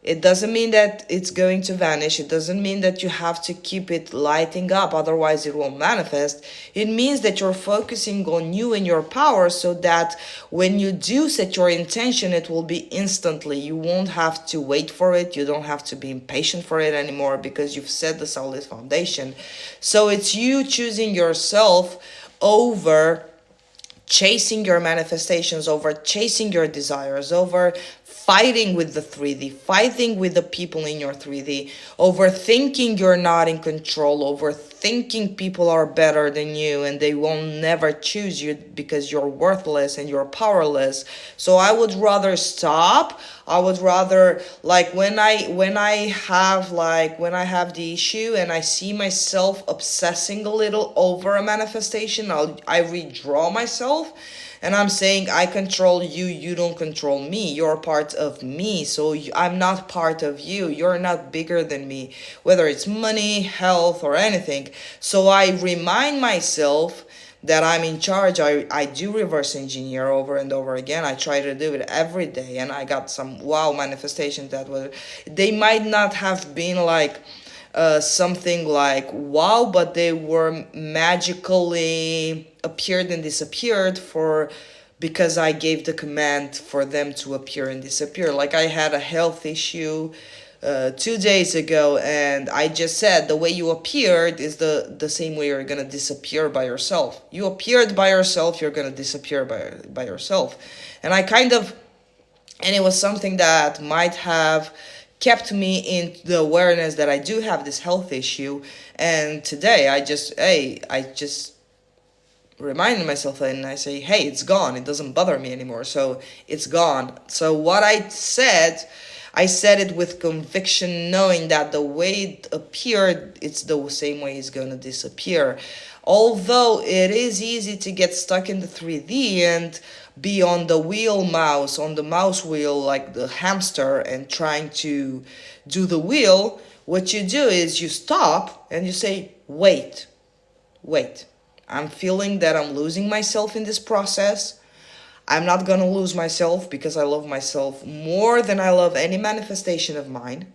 it doesn't mean that it's going to vanish. It doesn't mean that you have to keep it lighting up, otherwise it won't manifest. It means that you're focusing on you and your power, so that when you do set your intention, it will be instantly. You won't have to wait for it. You don't have to be impatient for it anymore, because you've set the solid foundation. So it's you choosing yourself over chasing your manifestations, over chasing your desires, over fighting with the 3D, fighting with the people in your 3D, over thinking you're not in control, over thinking people are better than you and they will never choose you because you're worthless and you're powerless. So I would rather stop. I would rather, like, when I have the issue and I see myself obsessing a little over a manifestation, I withdraw myself, and I'm saying, I control you, you don't control me. You're part of me, so I'm not part of you. You're not bigger than me, whether it's money, health, or anything. So I remind myself that I'm in charge. I do reverse engineer over and over again. I try to do it every day, and I got some wow manifestations that were, they might not have been like something like wow, but they were magically appeared and disappeared for because I gave the command for them to appear and disappear. Like, I had a health issue 2 days ago, and I just said the way you appeared is the same way you're gonna disappear by yourself. You appeared by yourself, you're gonna disappear by yourself. And I kind of, and it was something that might have kept me in the awareness that I do have this health issue. And today I just reminded myself, and I say, hey, it's gone. It doesn't bother me anymore. So it's gone. So what I said it with conviction, knowing that the way it appeared, it's the same way it's going to disappear. Although it is easy to get stuck in the 3D and be on the on the mouse wheel, like the hamster, and trying to do the wheel, what you do is you stop and you say, wait, I'm feeling that I'm losing myself in this process. I'm not gonna lose myself because I love myself more than I love any manifestation of mine.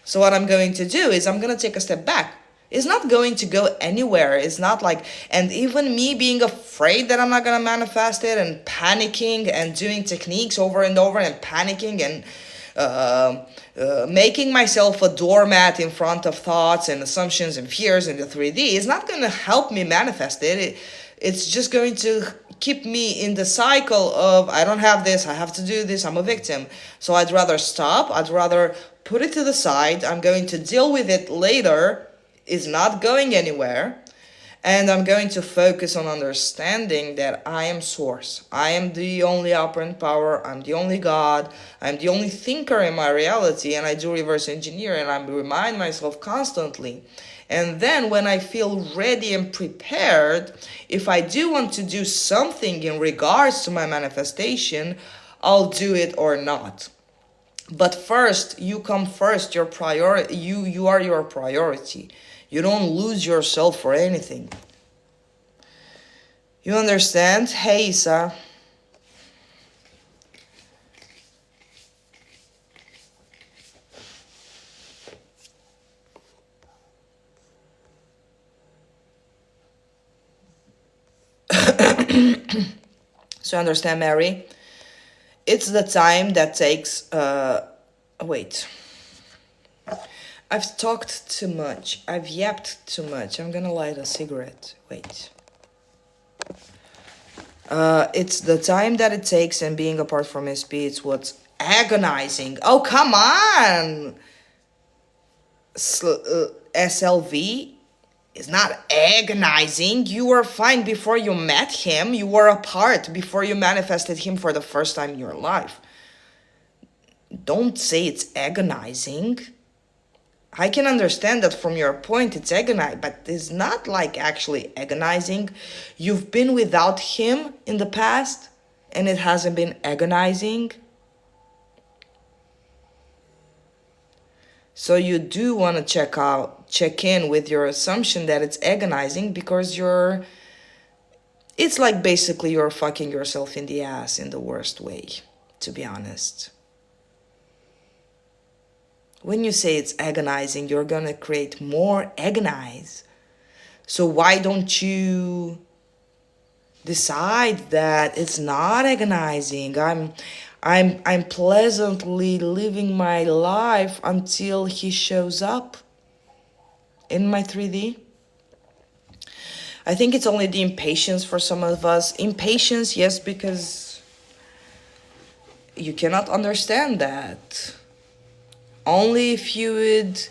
So what I'm going to do is I'm gonna take a step back. It's not going to go anywhere. It's not like, and even me being afraid that I'm not gonna manifest it and panicking and doing techniques over and over and panicking and making myself a doormat in front of thoughts and assumptions and fears in the 3D is not gonna help me manifest it. It's just going to keep me in the cycle of, I don't have this, I have to do this, I'm a victim. So I'd rather stop. I'd rather put it to the side. I'm going to deal with it later. Is not going anywhere, and I'm going to focus on understanding that I am source. I am the only operant power. I'm the only God. I'm the only thinker in my reality, and I do reverse engineer, and I remind myself constantly. And then when I feel ready and prepared, if I do want to do something in regards to my manifestation, I'll do it or not. But first, you come first. Your priority, you are your priority. You don't lose yourself for anything. You understand? Hey, Isa. So understand, Mary? It's the time that takes... wait. I've talked too much. I've yapped too much. I'm gonna light a cigarette. Wait. It's the time that it takes, and being apart from SP, it's what's agonizing. Oh, come on! SLV is not agonizing. You were fine before you met him. You were apart before you manifested him for the first time in your life. Don't say it's agonizing. I can understand that from your point it's agonizing, but it's not like actually agonizing. You've been without him in the past and it hasn't been agonizing. So you do want to check in with your assumption that it's agonizing, because it's like basically you're fucking yourself in the ass in the worst way, to be honest. When you say it's agonizing, you're going to create more agonize. So why don't you decide that it's not agonizing? I'm pleasantly living my life until he shows up in my 3D. I think it's only the impatience for some of us. Impatience, yes, because you cannot understand that. Only if you would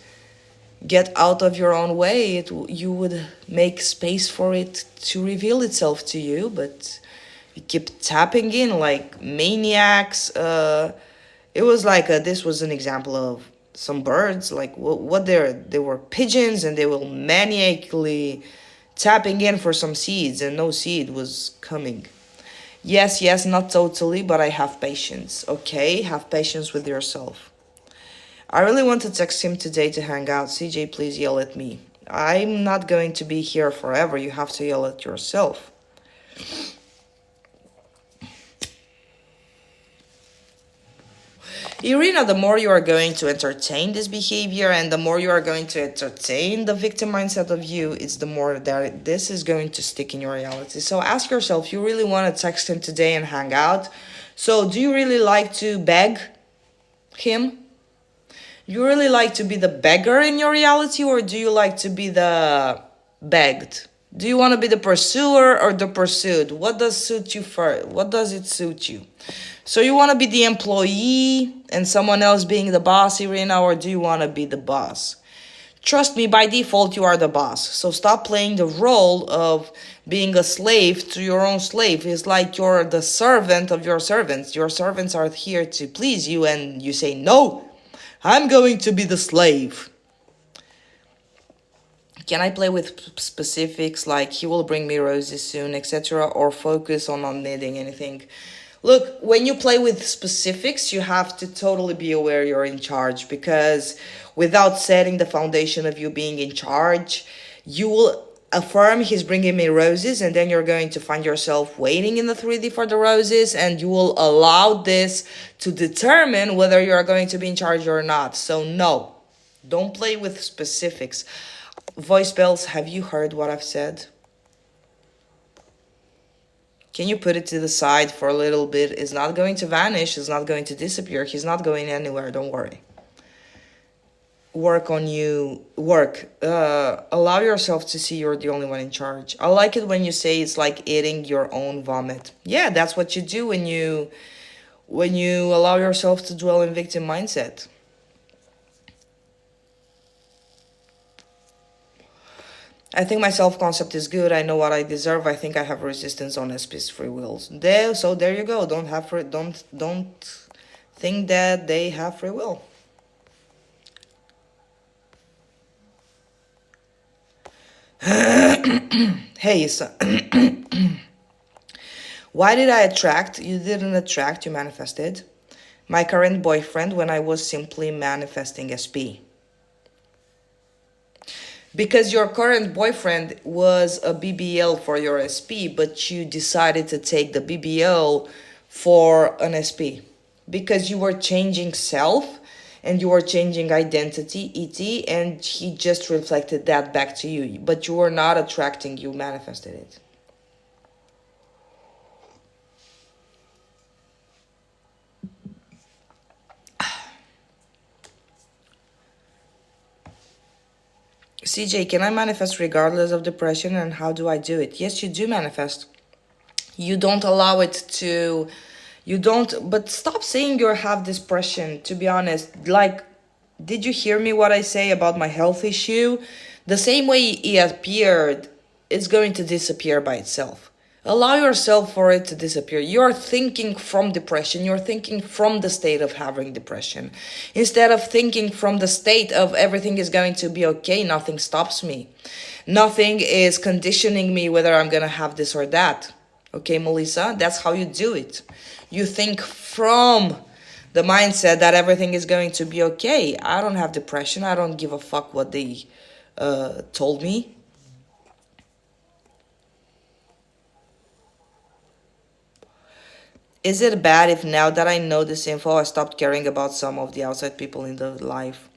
get out of your own way, you would make space for it to reveal itself to you. But you keep tapping in like maniacs. It was like this was an example of some birds, like what they were pigeons, and they were maniacally tapping in for some seeds, and no seed was coming. Yes, yes, not totally, but I have patience. Okay, have patience with yourself. I really want to text him today to hang out. CJ, please yell at me. I'm not going to be here forever. You have to yell at yourself. Irina, the more you are going to entertain this behavior and the more you are going to entertain the victim mindset of you, it's the more that this is going to stick in your reality. So ask yourself, you really want to text him today and hang out? So do you really like to beg him? You really like to be the beggar in your reality, or do you like to be the begged? Do you want to be the pursuer or the pursued? What does suit you first? What does it suit you? So you want to be the employee and someone else being the boss, Irina, or do you want to be the boss? Trust me, by default, you are the boss. So stop playing the role of being a slave to your own slave. It's like you're the servant of your servants. Your servants are here to please you, and you say, no, I'm going to be the slave. Can I play with specifics like he will bring me roses soon, etc., or focus on not needing anything? Look, when you play with specifics, you have to totally be aware you're in charge, because without setting the foundation of you being in charge, you will affirm he's bringing me roses, and then you're going to find yourself waiting in the 3D for the roses, and you will allow this to determine whether you're going to be in charge or not. So no, don't play with specifics. Voice bells, have you heard what I've said? Can you put it to the side for a little bit? It's not going to vanish. It's not going to disappear. He's not going anywhere. Don't worry. Work on you. Work. Allow yourself to see you're the only one in charge. I like it when you say it's like eating your own vomit. Yeah, that's what you do when you allow yourself to dwell in victim mindset. I think my self-concept is good. I know what I deserve. I think I have resistance on SP's free wills. There you go. Don't think that they have free will. Hey, so why did I attract? You didn't attract, you manifested. My current boyfriend when I was simply manifesting SP. Because your current boyfriend was a BBL for your SP, but you decided to take the BBL for an SP. Because you were changing self and you were changing identity, ET, and he just reflected that back to you. But you were not attracting, you manifested it. CJ, can I manifest regardless of depression, and how do I do it? Yes, you do manifest. You don't allow it to, you don't, but stop saying you have depression, to be honest. Like, did you hear me what I say about my health issue? The same way it appeared, it's going to disappear by itself. Allow yourself for it to disappear. You're thinking from depression. You're thinking from the state of having depression. Instead of thinking from the state of everything is going to be okay, nothing stops me. Nothing is conditioning me whether I'm going to have this or that. Okay, Melissa? That's how you do it. You think from the mindset that everything is going to be okay. I don't have depression. I don't give a fuck what they told me. Is it bad if now that I know this info, I stopped caring about some of the outside people in the life?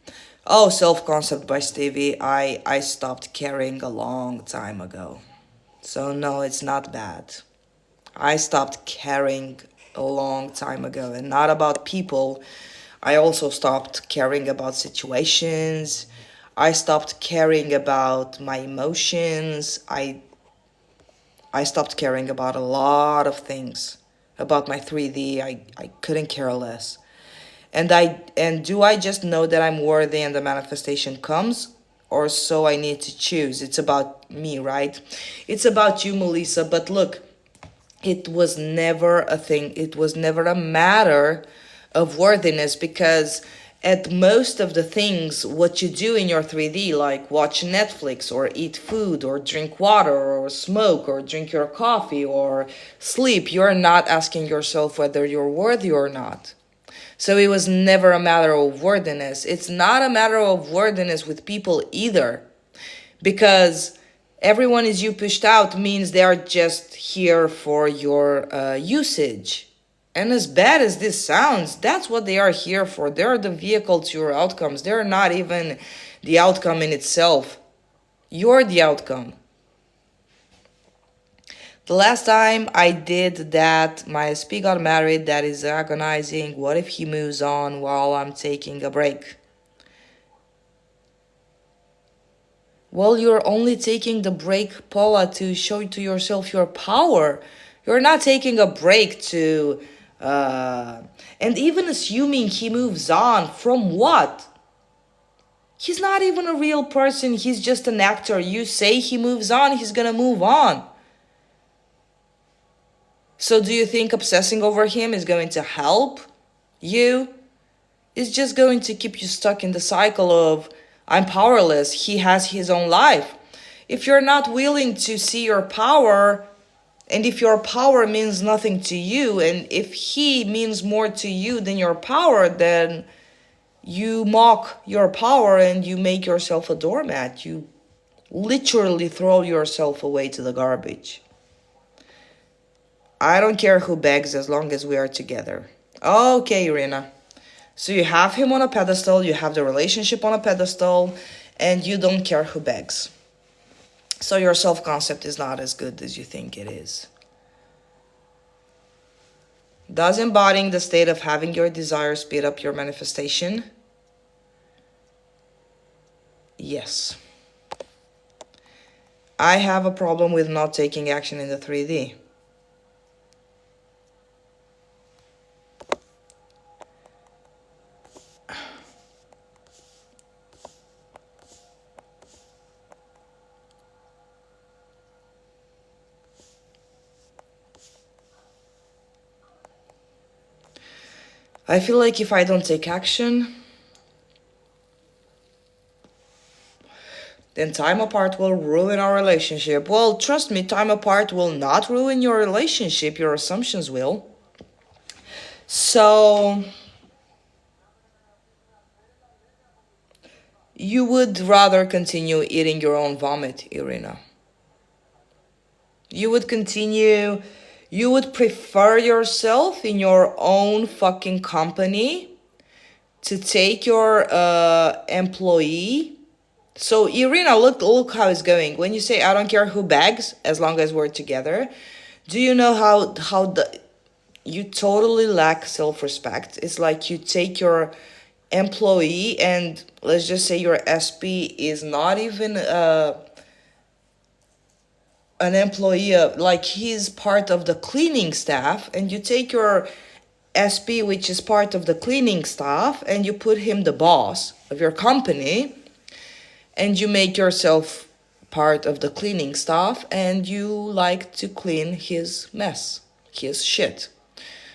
Oh, self-concept by Stevie. I stopped caring a long time ago. So no, it's not bad. I stopped caring a long time ago, and not about people. I also stopped caring about situations. I stopped caring about my emotions. I stopped caring about a lot of things. About my 3D, I couldn't care less. And do I just know that I'm worthy and the manifestation comes? or so I need to choose. It's about me, right? It's about you, Melissa. But look, it was never a thing. It was never a matter of worthiness, because at most of the things what you do in your 3D, like watch Netflix or eat food or drink water or smoke or drink your coffee or sleep, you're not asking yourself whether you're worthy or not. So it was never a matter of worthiness. It's not a matter of worthiness with people either, because everyone is you pushed out means they are just here for your usage. And as bad as this sounds, that's what they are here for. They're the vehicle to your outcomes. They're not even the outcome in itself. You're the outcome. The last time I did that, my SP got married. That is agonizing. What if he moves on while I'm taking a break? Well, you're only taking the break, Paula, to show to yourself your power. You're not taking a break to... and even assuming he moves on, from what? He's not even a real person. He's just an actor. You say he moves on, he's gonna move on. So do you think obsessing over him is going to help you? It's just going to keep you stuck in the cycle of, I'm powerless, he has his own life. If you're not willing to see your power, and if your power means nothing to you, and if he means more to you than your power, then you mock your power and you make yourself a doormat. You literally throw yourself away to the garbage. I don't care who begs as long as we are together. Okay, Irina. So you have him on a pedestal, you have the relationship on a pedestal, and you don't care who begs. So your self-concept is not as good as you think it is. Does embodying the state of having your desire speed up your manifestation? Yes. I have a problem with not taking action in the 3D. I feel like if I don't take action, then time apart will ruin our relationship. Well, trust me, time apart will not ruin your relationship. Your assumptions will. So you would rather continue eating your own vomit, Irina. You would prefer yourself in your own fucking company to take your employee. So Irina, look how it's going. When you say I don't care who begs as long as we're together, do you know how you totally lack self-respect? It's like you take your employee, and let's just say your SP is not even an employee of, like, he's part of the cleaning staff, and you take your SP, which is part of the cleaning staff, and you put him the boss of your company, and you make yourself part of the cleaning staff, and you like to clean his mess, his shit.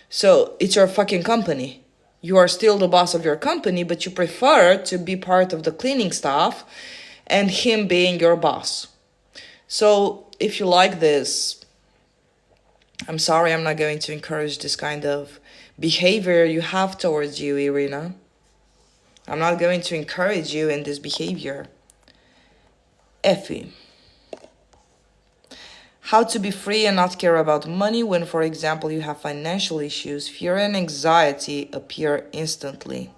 So it's your fucking company. You are still the boss of your company, but you prefer to be part of the cleaning staff and him being your boss. So if you like this, I'm sorry, I'm not going to encourage this kind of behavior you have towards you, Irina. I'm not going to encourage you in this behavior. Effie. How to be free and not care about money when, for example, you have financial issues. Fear and anxiety appear instantly.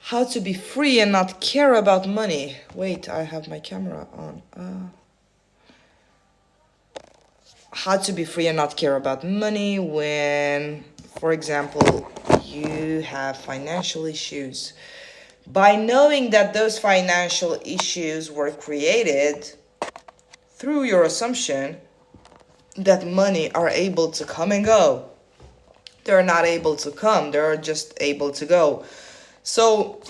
How to be free and not care about money. Wait, I have my camera on. How to be free and not care about money when, for example, you have financial issues. By knowing that those financial issues were created through your assumption that money are able to come and go. They're not able to come, they're just able to go. So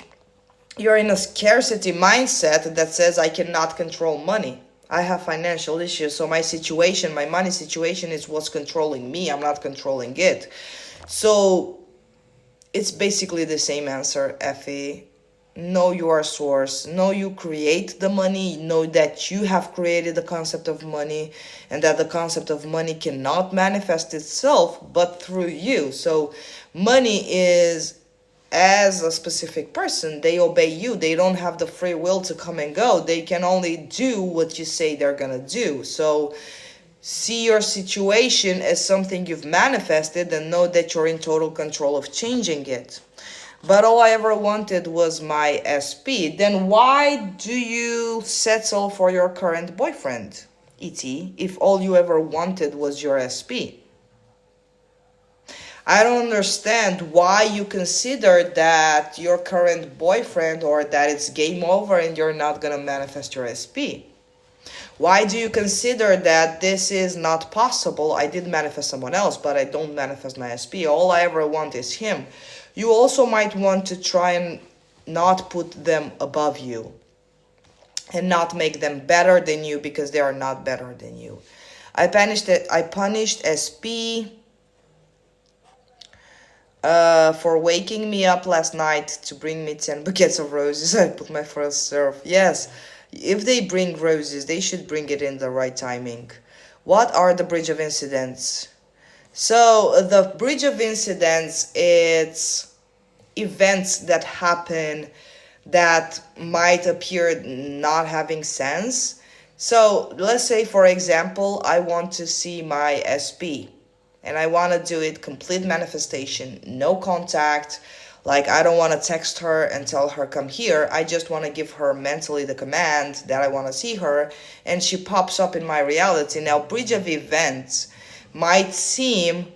You're in a scarcity mindset that says I cannot control money. I have financial issues, so my situation, my money situation is what's controlling me. I'm not controlling it. So it's basically the same answer, Effie. Know your source. Know you create the money. Know that you have created the concept of money, and that the concept of money cannot manifest itself but through you. So money is, as a specific person, they obey you. They don't have the free will to come and go. They can only do what you say they're gonna do. So see your situation as something you've manifested and know that you're in total control of changing it. But all I ever wanted was my SP. Then why do you settle for your current boyfriend, ET, if all you ever wanted was your SP? I don't understand why you consider that your current boyfriend, or that it's game over and you're not gonna manifest your SP. Why do you consider that this is not possible? I did manifest someone else, but I don't manifest my SP. All I ever want is him. You also might want to try and not put them above you and not make them better than you, because they are not better than you. I punished SP for waking me up last night to bring me 10 buckets of roses. I put my first serve. Yes, if they bring roses, they should bring it in the right timing. What are the bridge of incidents? So the bridge of incidents, it's events that happen that might appear not having sense. So let's say, for example, I want to see my SP and I want to do it complete manifestation, no contact. Like, I don't want to text her and tell her come here. I just want to give her mentally the command that I want to see her, and she pops up in my reality. Now, bridge of events might seem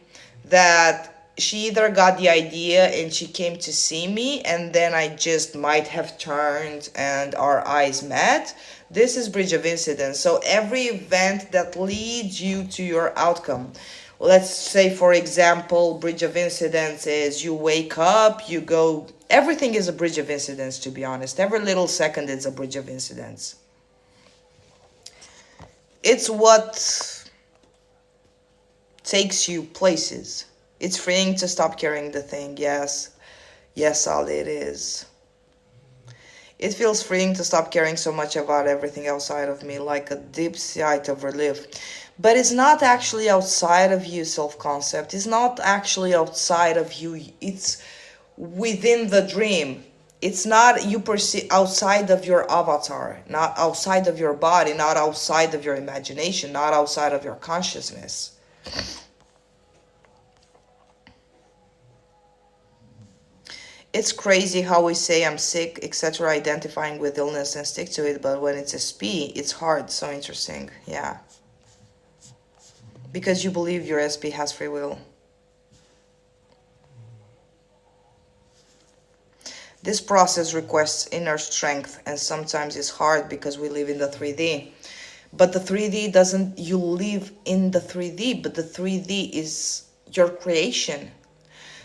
that she either got the idea and she came to see me, and then I just might have turned and our eyes met. This is bridge of incidents. So every event that leads you to your outcome. Let's say, for example, bridge of incidents is you wake up, you go, everything is a bridge of incidents, to be honest. Every little second is a bridge of incidents. It's what takes you places. It's freeing to stop carrying the thing. Yes, Ali, it is. It feels freeing to stop caring so much about everything outside of me, like a deep sigh of relief. But it's not actually outside of you, self-concept. It's not actually outside of you. It's within the dream. It's not you perceive outside of your avatar, not outside of your body, not outside of your imagination, not outside of your consciousness. It's crazy how we say I'm sick, etc., identifying with illness and stick to it, but when it's SP, it's hard. So interesting. Yeah. Because you believe your SP has free will. This process requires inner strength, and sometimes it's hard because we live in the 3D. But the 3D doesn't, you live in the 3D, but the 3D is your creation.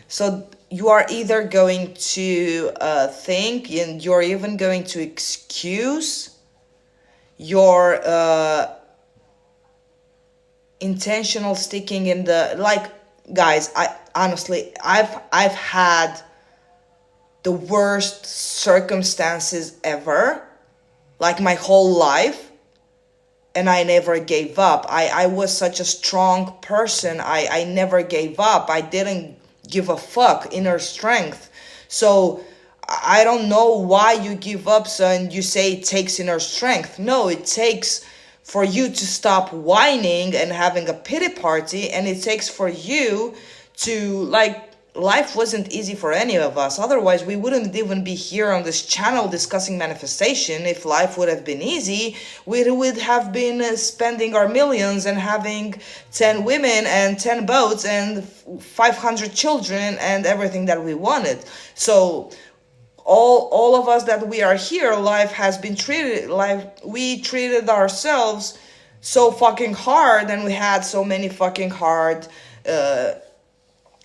So you are either going to think, and you're even going to excuse your intentional sticking in the, like, guys, I honestly, I've had the worst circumstances ever, like my whole life, and I never gave up. I was such a strong person. I never gave up. I didn't give a fuck. Inner strength. So I don't know why you give up, so, and you say it takes inner strength. No, it takes for you to stop whining and having a pity party, and it takes for you to, like, life wasn't easy for any of us. Otherwise, we wouldn't even be here on this channel discussing manifestation. If life would have been easy, we would have been spending our millions and having 10 women and 10 boats and 500 children and everything that we wanted. So all of us that we are here, life has been treated, we treated ourselves so fucking hard, and we had so many fucking hard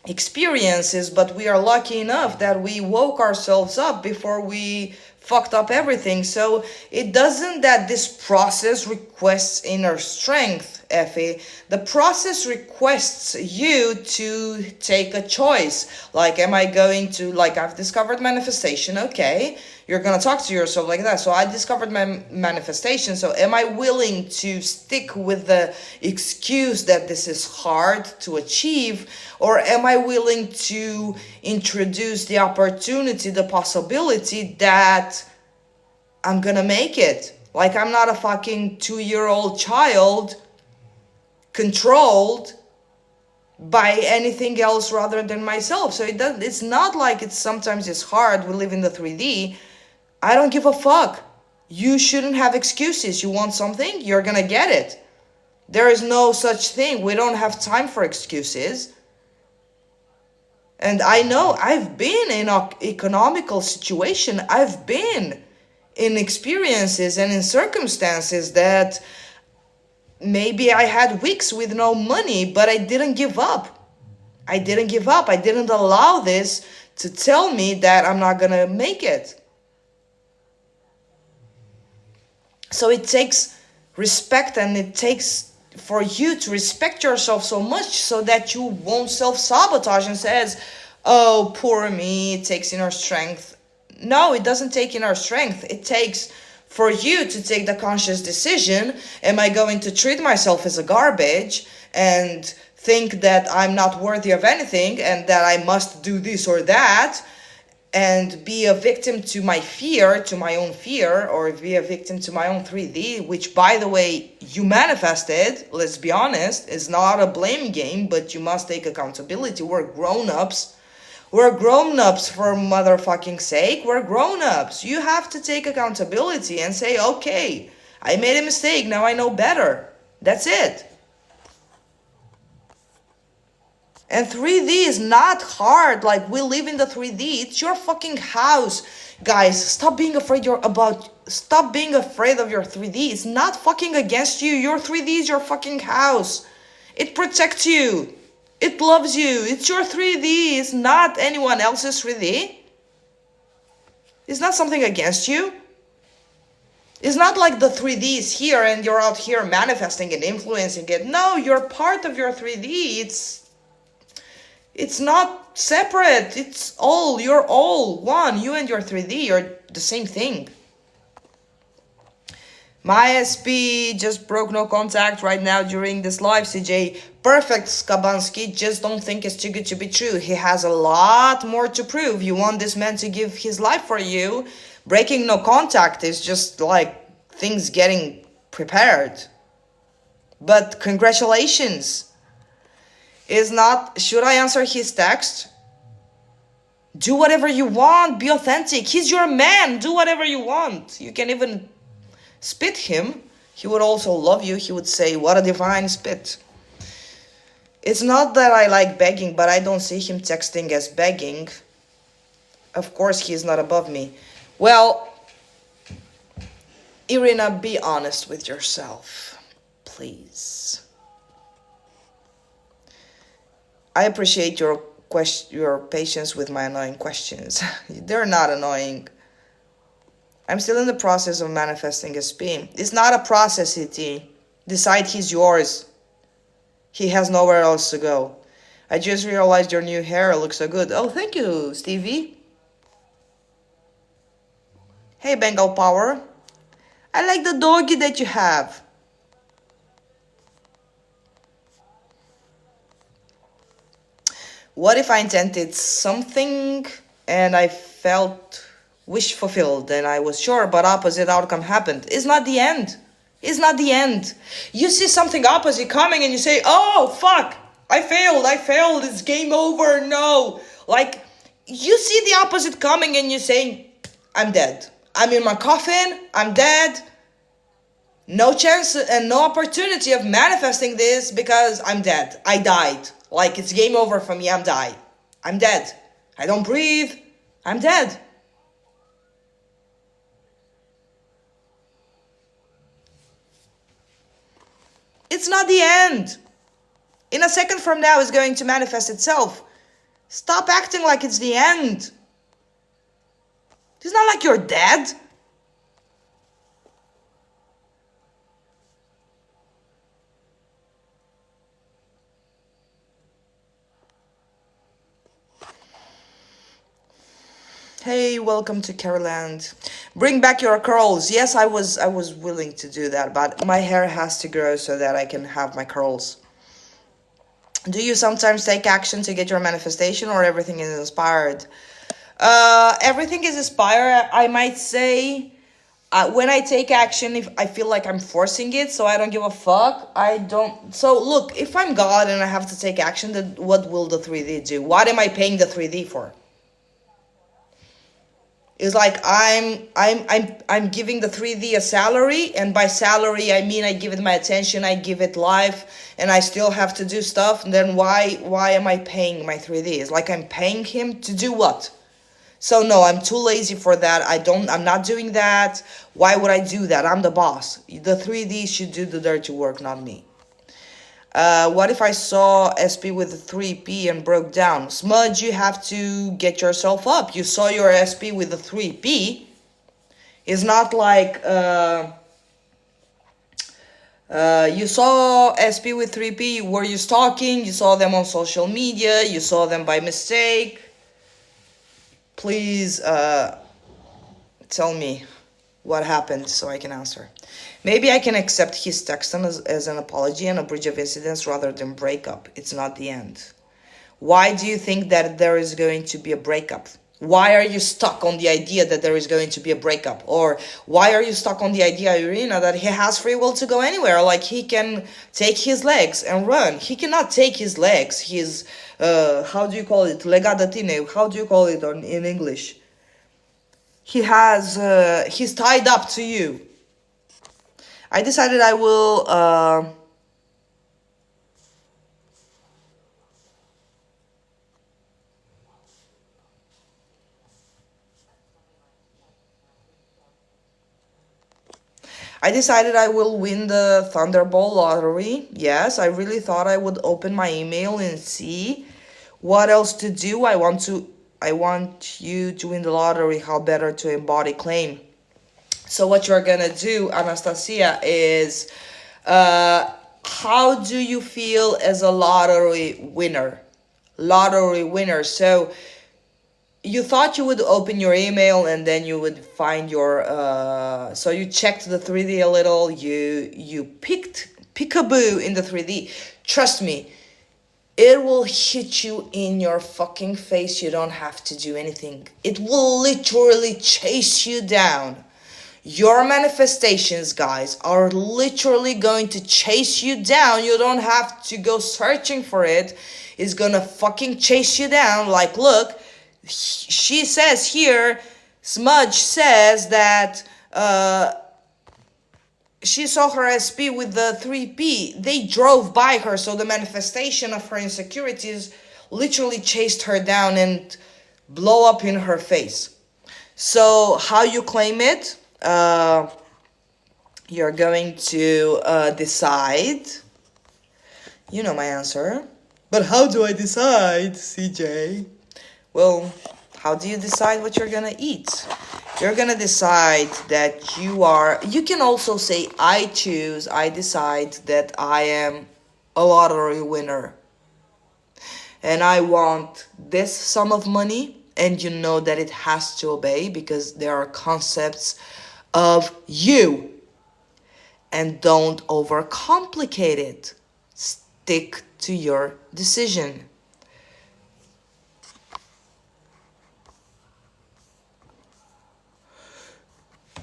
experiences, but we are lucky enough that we woke ourselves up before we fucked up everything. So it doesn't that this process requests inner strength, Effie. The process requests you to take a choice. Like, am I going to, like, I've discovered manifestation, okay. You're gonna talk to yourself like that. So I discovered my manifestation. So am I willing to stick with the excuse that this is hard to achieve? Or am I willing to introduce the opportunity, the possibility that I'm gonna make it? Like, I'm not a fucking 2-year-old child controlled by anything else rather than myself. So it's not like sometimes it's hard. We live in the 3D. I don't give a fuck. You shouldn't have excuses. You want something, you're gonna get it. There is no such thing. We don't have time for excuses. And I know I've been in an economical situation. I've been in experiences and in circumstances that maybe I had weeks with no money, but I didn't give up. I didn't give up. I didn't allow this to tell me that I'm not gonna make it. So it takes respect, and it takes for you to respect yourself so much so that you won't self-sabotage and says, oh, poor me, it takes inner strength. No, it doesn't take inner strength. It takes for you to take the conscious decision. Am I going to treat myself as a garbage and think that I'm not worthy of anything and that I must do this or that? And be a victim to my fear, to my own fear, or be a victim to my own 3D, which, by the way, you manifested, let's be honest, is not a blame game, but you must take accountability. We're grown-ups. We're grown-ups, for motherfucking sake. We're grown-ups. You have to take accountability and say, okay, I made a mistake, now I know better. That's it. And 3D is not hard. Like, we live in the 3D. It's your fucking house. Guys, stop being afraid stop being afraid of your 3D. It's not fucking against you. Your 3D is your fucking house. It protects you. It loves you. It's your 3D. It's not anyone else's 3D. It's not something against you. It's not like the 3D is here and you're out here manifesting and influencing it. No, you're part of your 3D. It's not separate. You're all one. You and your 3D, you're the same thing. My SP just broke no contact right now during this live, CJ. Perfect, Skabansky. Just don't think it's too good to be true. He has a lot more to prove. You want this man to give his life for you. Breaking no contact is just like things getting prepared. But congratulations. Should I answer his text? Do whatever you want. Be authentic. He's your man. Do whatever you want. You can even spit him. He would also love you. He would say, what a divine spit. It's not that I like begging, but I don't see him texting as begging. Of course, he is not above me. Well, Irina, be honest with yourself, please. I appreciate your patience with my annoying questions. They're not annoying. I'm still in the process of manifesting SP. It's not a process, CT. Decide he's yours. He has nowhere else to go. I just realized your new hair looks so good. Oh, thank you, Stevie. Hey, Bengal Power. I like the doggy that you have. What if I intended something and I felt wish fulfilled and I was sure, but opposite outcome happened? It's not the end. It's not the end. You see something opposite coming and you say, oh, fuck, I failed, it's game over, no. Like, you see the opposite coming and you say, I'm dead. I'm in my coffin, I'm dead. No chance and no opportunity of manifesting this because I'm dead. I died. Like, it's game over for me, I'm dead. I don't breathe, I'm dead. It's not the end. In a second from now, it's going to manifest itself. Stop acting like it's the end. It's not like you're dead. Hey, welcome to Caroland. Bring back your curls. Yes, I was willing to do that, but my hair has to grow so that I can have my curls. Do you sometimes take action to get your manifestation, or everything is inspired? Everything is inspired. I might say, when I take action, if I feel like I'm forcing it, so I don't give a fuck. I don't. So look, if I'm God and I have to take action, then what will the 3D do? What am I paying the 3D for? It's like I'm giving the 3D a salary, and by salary I mean I give it my attention, I give it life, and I still have to do stuff. And then why am I paying my 3D? It's like I'm paying him to do what? So no, I'm too lazy for that. I'm not doing that. Why would I do that? I'm the boss. The 3D should do the dirty work, not me. What if I saw SP with a 3P and broke down? Smudge, you have to get yourself up. You saw your SP with a 3P. It's not like you saw SP with 3P. Were you stalking? You saw them on social media. You saw them by mistake. Please tell me what happened so I can answer. Maybe I can accept his text as an apology and a bridge of incidents rather than breakup. It's not the end. Why do you think that there is going to be a breakup? Why are you stuck on the idea that there is going to be a breakup? Or why are you stuck on the idea, Irina, that he has free will to go anywhere? Like he can take his legs and run. He cannot take his legs. His, how do you call it? Legadatine. How do you call it in English? He's tied up to you. I decided I will, win the Thunderball lottery. Yes, I really thought I would open my email and see what else to do. I want you to win the lottery. How better to embody claim. So what you're gonna do, Anastasia, is how do you feel as a lottery winner? Lottery winner. So you thought you would open your email and then you would find your so you checked the 3D a little, you picked peekaboo in the 3D. Trust me, it will hit you in your fucking face. You don't have to do anything. It will literally chase you down. Your manifestations, guys, are literally going to chase you down. You don't have to go searching for it. It's gonna fucking chase you down. Like, look, she says here, Smudge says that she saw her SP with the 3P. They drove by her, so the manifestation of her insecurities literally chased her down and blow up in her face. So how you claim it? You're going to decide. You know my answer. But how do I decide, CJ? Well, how do you decide what you're gonna eat? You're gonna decide that you can also say, I decide that I am a lottery winner. And I want this sum of money, and you know that it has to obey because there are concepts of you. And don't overcomplicate it. Stick to your decision.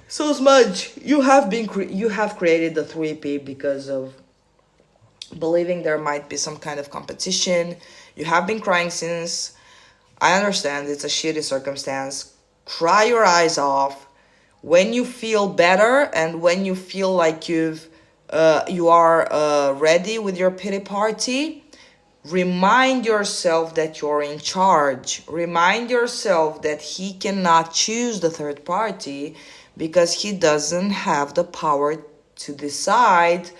So Smudge, you have created the 3P because of believing there might be some kind of competition. You have been crying since. I understand it's a shitty circumstance. Cry your eyes off. When you feel better and when you feel like you are ready with your pity party, remind yourself that you're in charge. Remind yourself that he cannot choose the third party because he doesn't have the power to decide.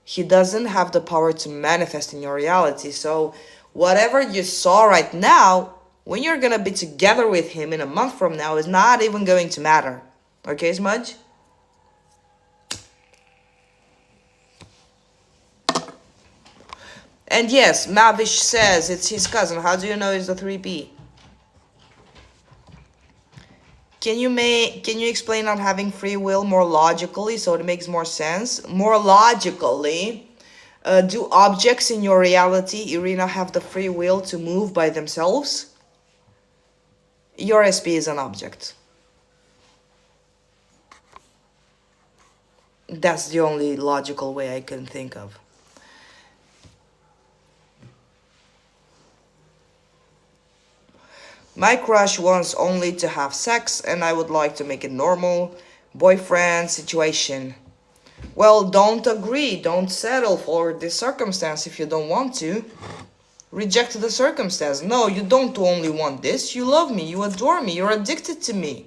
He doesn't have the power to manifest in your reality. So whatever you saw right now when you're gonna be together with him in a month from now is not even going to matter. Okay, Smudge? And yes, Mavish says it's his cousin. How do you know it's the 3P? Can you explain not having free will more logically so it makes more sense? More logically, do objects in your reality, Irina, have the free will to move by themselves? Your SP is an object. That's the only logical way I can think of. My crush wants only to have sex and I would like to make it normal. Boyfriend situation. Well, don't agree. Don't settle for this circumstance if you don't want to. Reject the circumstance. No, you don't only want this. You love me. You adore me. You're addicted to me.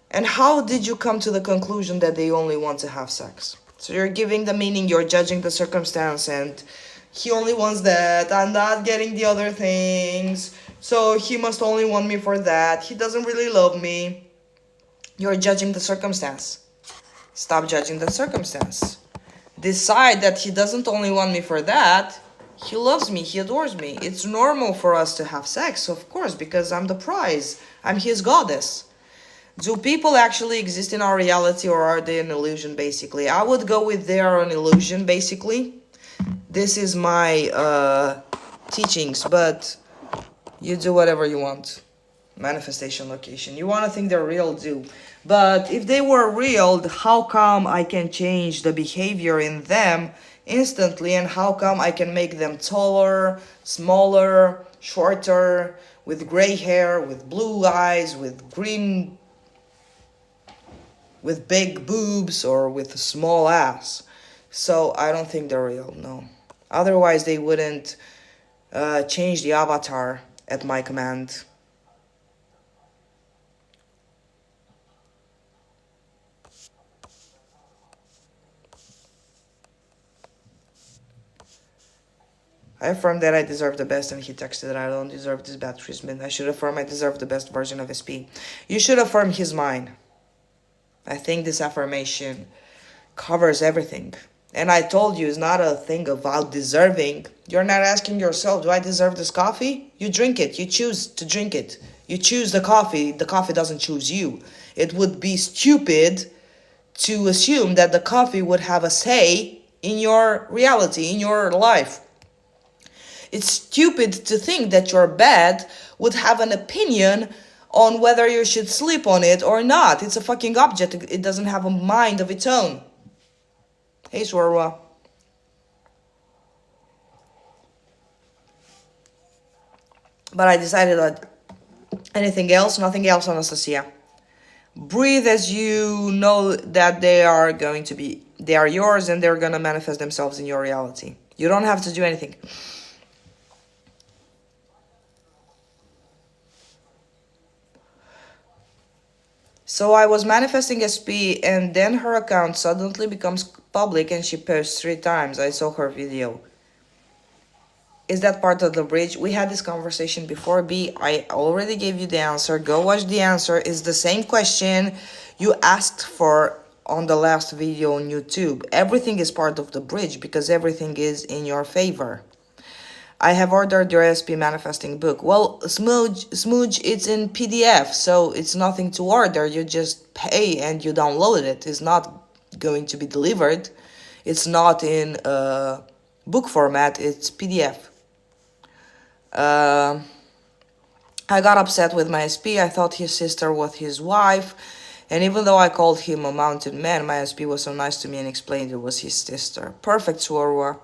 And how did you come to the conclusion that they only want to have sex? So you're giving the meaning, you're judging the circumstance, and he only wants that. I'm not getting the other things. So he must only want me for that. He doesn't really love me. You're judging the circumstance. Stop judging the circumstance. Decide that he doesn't only want me for that. He loves me. He adores me. It's normal for us to have sex, of course, because I'm the prize. I'm his goddess. Do people actually exist in our reality or are they an illusion, basically? I would go with they are an illusion, basically. This is my teachings, but you do whatever you want. Manifestation location. You want to think they're real, do. But if they were real, how come I can change the behavior in them instantly? And how come I can make them taller, smaller, shorter, with gray hair, with blue eyes, with green, with big boobs, or with a small ass? So I don't think they're real, no. Otherwise they wouldn't change the avatar at my command. I affirm that I deserve the best, and he texted that I don't deserve this bad treatment. I should affirm I deserve the best version of SP. You should affirm he's mine. I think this affirmation covers everything. And I told you, it's not a thing about deserving. You're not asking yourself, do I deserve this coffee? You drink it. You choose to drink it. You choose the coffee. The coffee doesn't choose you. It would be stupid to assume that the coffee would have a say in your reality, in your life. It's stupid to think that your bed would have an opinion on whether you should sleep on it or not. It's a fucking object. It doesn't have a mind of its own. Hey, Swarwa. But I decided that anything else, nothing else, Anastasia. Breathe as you know that they are yours and they're gonna manifest themselves in your reality. You don't have to do anything. So I was manifesting SP and then her account suddenly becomes public and she posts 3 times. I saw her video. Is that part of the bridge? We had this conversation before, B. I already gave you the answer. Go watch the answer. It's the same question you asked for on the last video on YouTube. Everything is part of the bridge because everything is in your favor. I have ordered your SP manifesting book. Well, Smooge, it's in PDF, so it's nothing to order. You just pay and you download it. It's not going to be delivered. It's not in book format. It's PDF. I got upset with my SP. I thought his sister was his wife. And even though I called him a mounted man, my SP was so nice to me and explained it was his sister. Perfect, Swarwa.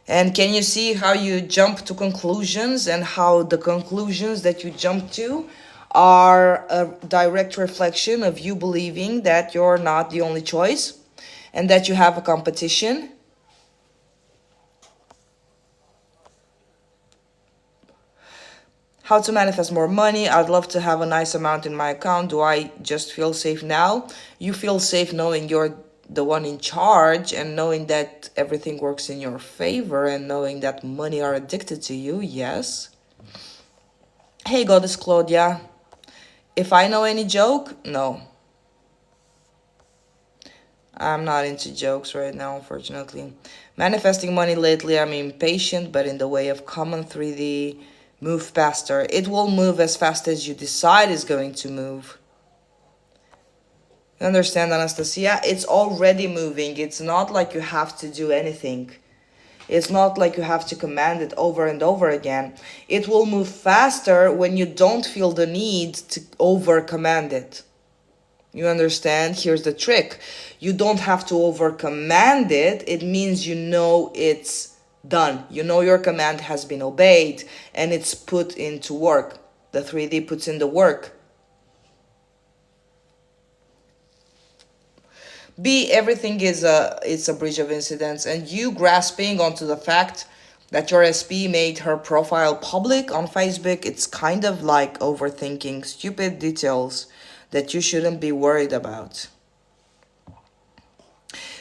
And can you see how you jump to conclusions and how the conclusions that you jump to are a direct reflection of you believing that you're not the only choice and that you have a competition? How to manifest more money. I'd love to have a nice amount in my account. Do I just feel safe now? You feel safe knowing you're the one in charge and knowing that everything works in your favor and knowing that money are addicted to you, yes. Hey, Goddess Claudia. If I know any joke, no. I'm not into jokes right now, unfortunately. Manifesting money lately, I'm impatient, but in the way of common 3D. Move faster. It will move as fast as you decide is going to move. You understand, Anastasia? It's already moving. It's not like you have to do anything. It's not like you have to command it over and over again. It will move faster when you don't feel the need to over command it. You understand? Here's the trick. You don't have to over command it. It means you know it's done. You know your command has been obeyed and it's put into work. The 3D puts in the work. B, everything is it's a bridge of incidents, and you grasping onto the fact that your SP made her profile public on Facebook, it's kind of like overthinking stupid details that you shouldn't be worried about.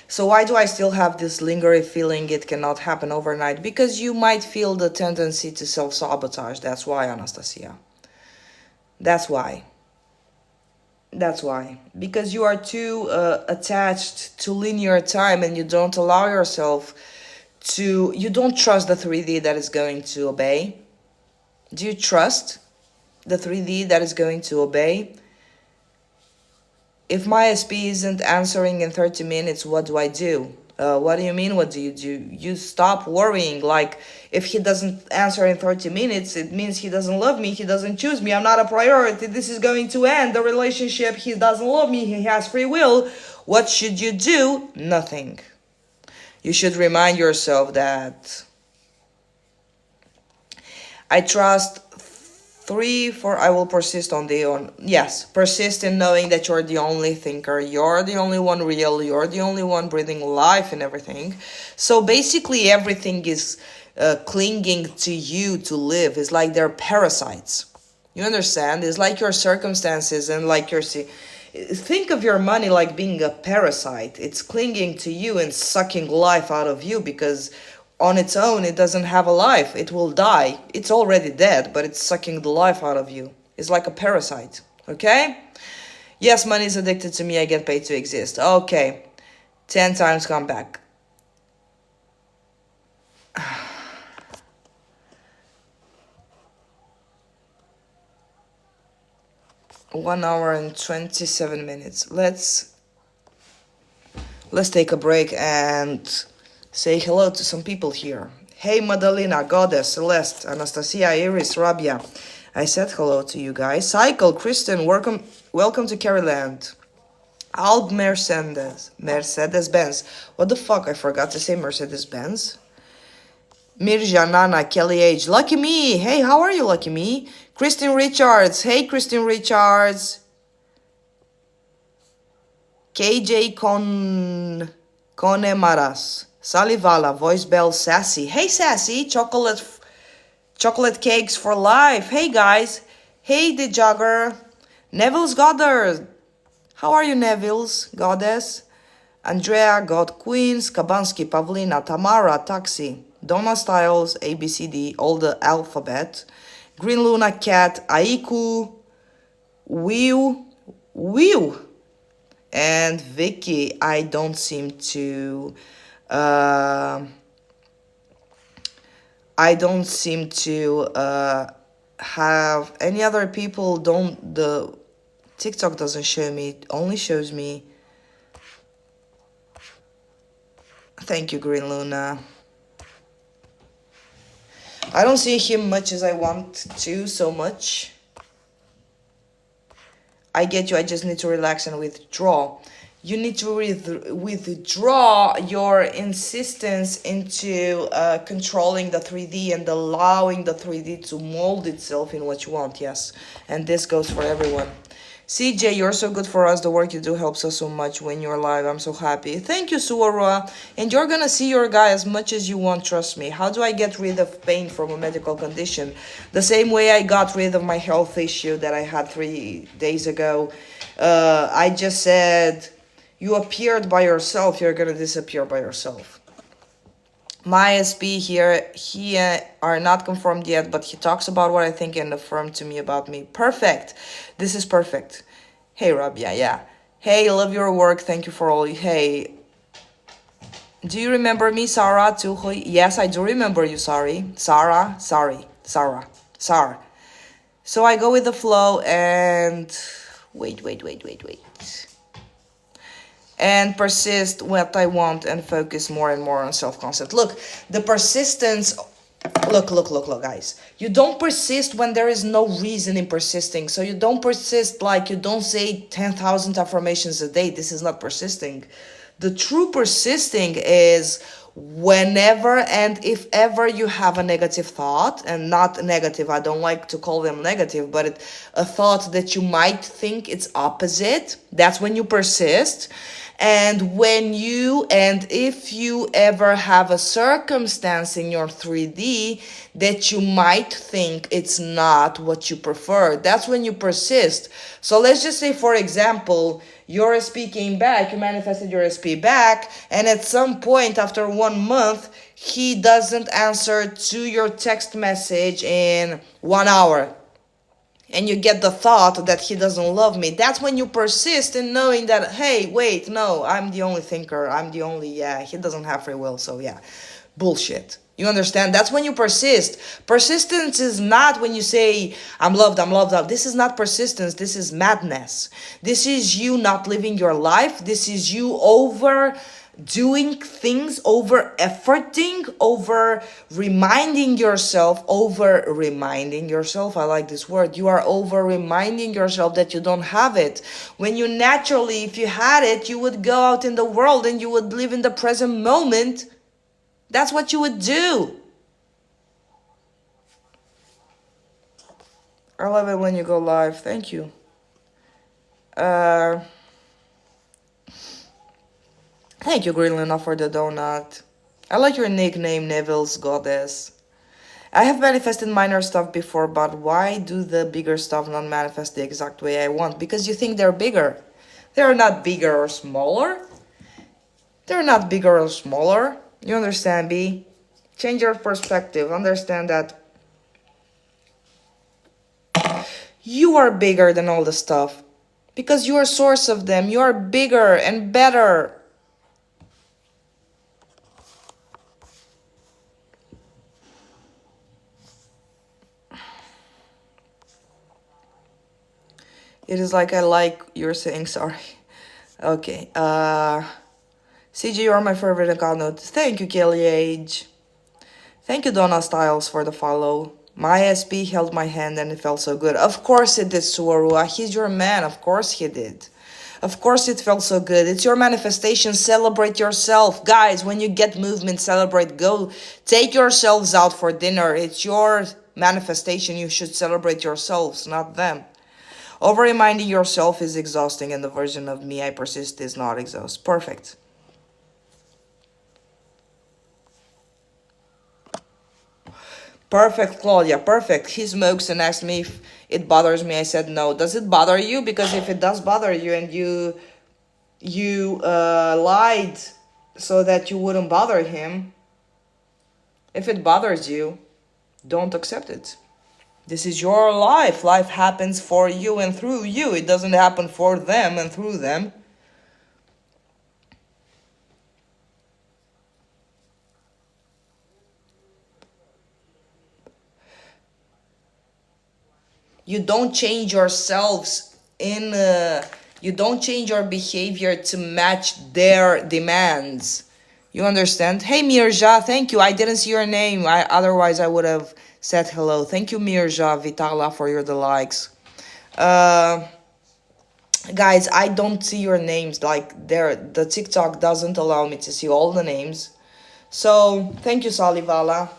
So why do I still have this lingering feeling it cannot happen overnight? Because you might feel the tendency to self-sabotage. That's why, Anastasia. That's why. That's why. Because you are too attached to linear time and you don't allow yourself to... You don't trust the 3D that is going to obey. Do you trust the 3D that is going to obey? If my SP isn't answering in 30 minutes, what do I do? What do you mean, what do? You stop worrying. Like, if he doesn't answer in 30 minutes, it means he doesn't love me, he doesn't choose me, I'm not a priority, this is going to end the relationship, he doesn't love me, he has free will. What should you do? Nothing. You should remind yourself that I trust 3, 4, I will persist on the on. Yes, persist in knowing that you're the only thinker, you're the only one real, you're the only one breathing life and everything. So basically everything is clinging to you to live. It's like they're parasites. You understand? It's like your circumstances and like your... Think of your money like being a parasite. It's clinging to you and sucking life out of you because... on its own, it doesn't have a life. It will die. It's already dead, but it's sucking the life out of you. It's like a parasite. Okay? Yes, money is addicted to me. I get paid to exist. Okay. 10 times come back. 1 hour and 27 minutes. Let's take a break and say hello to some people here. Hey, Madalena, Goddess, Celeste, Anastasia, Iris, Rabia. I said hello to you guys. Cycle, Kristen, welcome to Caryland. Alb Mercedes-Benz. What the fuck? I forgot to say Mercedes-Benz. Mirja, Nana, Kelly H. Lucky Me. Hey, how are you, Lucky Me? Kristen Richards. Hey, Kristen Richards. KJ Conemaras. Salivala, Voice Bell, Sassy. Hey, Sassy. Chocolate cakes for life. Hey, guys. Hey, the Jogger. Neville's Goddard. How are you, Neville's Goddess? Andrea, God Queen, Skabansky, Pavlina, Tamara, Taxi, Donna Styles, ABCD, all the alphabet, Green Luna, Cat, Aiku, Will, and Vicky. I don't seem to have any other people. The TikTok doesn't show me, it only shows me. Thank you, Green Luna. I don't see him much as I want to, so much. I get you, I just need to relax and withdraw. You need to withdraw your insistence into controlling the 3D and allowing the 3D to mold itself in what you want, yes. And this goes for everyone. CJ, you're so good for us. The work you do helps us so much when you're live. I'm so happy. Thank you, Suara. And you're gonna see your guy as much as you want, trust me. How do I get rid of pain from a medical condition? The same way I got rid of my health issue that I had 3 days ago. I just said, you appeared by yourself, you're gonna disappear by yourself. My SP here, he are not confirmed yet, but he talks about what I think and affirmed to me about me. Perfect. This is perfect. Hey, Rabia, yeah. Hey, love your work. Thank you for all. Hey, do you remember me, Sarah? Yes, I do remember you, sorry. Sarah, sorry. Sarah. So I go with the flow and wait. And persist what I want and focus more and more on self-concept. Look, the persistence. Look, guys. You don't persist when there is no reason in persisting. So you don't persist like you don't say 10,000 affirmations a day. This is not persisting. The true persisting is whenever and if ever you have a negative thought, and not negative, I don't like to call them negative, but a thought that you might think it's opposite, that's when you persist. And if you ever have a circumstance in your 3D that you might think it's not what you prefer, that's when you persist. So let's just say, for example, your SP came back, you manifested your SP back, and at some point after 1 month, he doesn't answer to your text message in 1 hour. And you get the thought that he doesn't love me. That's when you persist in knowing that, hey, wait, no, I'm the only thinker. He doesn't have free will, so yeah, bullshit. You understand? That's when you persist. Persistence is not when you say, I'm loved. This is not persistence. This is madness. This is you not living your life. This is you overdoing things, over efforting, over reminding yourself. I like this word. You are over reminding yourself that you don't have it. When you naturally, if you had it, you would go out in the world and you would live in the present moment. That's what you would do. I love it when you go live. Thank you. Thank you, Greenland, for the donut. I like your nickname, Neville's Goddess. I have manifested minor stuff before, but why do the bigger stuff not manifest the exact way I want? Because you think they're bigger. They're not bigger or smaller. You understand, B? Change your perspective. Understand that you are bigger than all the stuff. Because you are source of them. You are bigger and better. It is like I like you're saying sorry. Okay. CG, you are my favorite account. Thank you, Kelly Age. Thank you, Donna Styles, for the follow. My SP held my hand and it felt so good. Of course it did, Suarua. He's your man. Of course he did. Of course it felt so good. It's your manifestation. Celebrate yourself. Guys, when you get movement, celebrate. Go take yourselves out for dinner. It's your manifestation. You should celebrate yourselves, not them. Over reminding yourself is exhausting, and the version of me I persist is not exhaust. Perfect. Perfect, Claudia, perfect. He smokes and asked me if it bothers me. I said no. Does it bother you? Because if it does bother you and you lied so that you wouldn't bother him, if it bothers you, don't accept it. This is your life. Life happens for you and through you. It doesn't happen for them and through them. You don't change yourselves you don't change your behavior to match their demands. You understand? Hey, Mirja, thank you. I didn't see your name. Otherwise, I would have said hello. Thank you, Mirja, Vitala, for your likes. Guys, I don't see your names. Like, the TikTok doesn't allow me to see all the names. So, thank you, Salivala.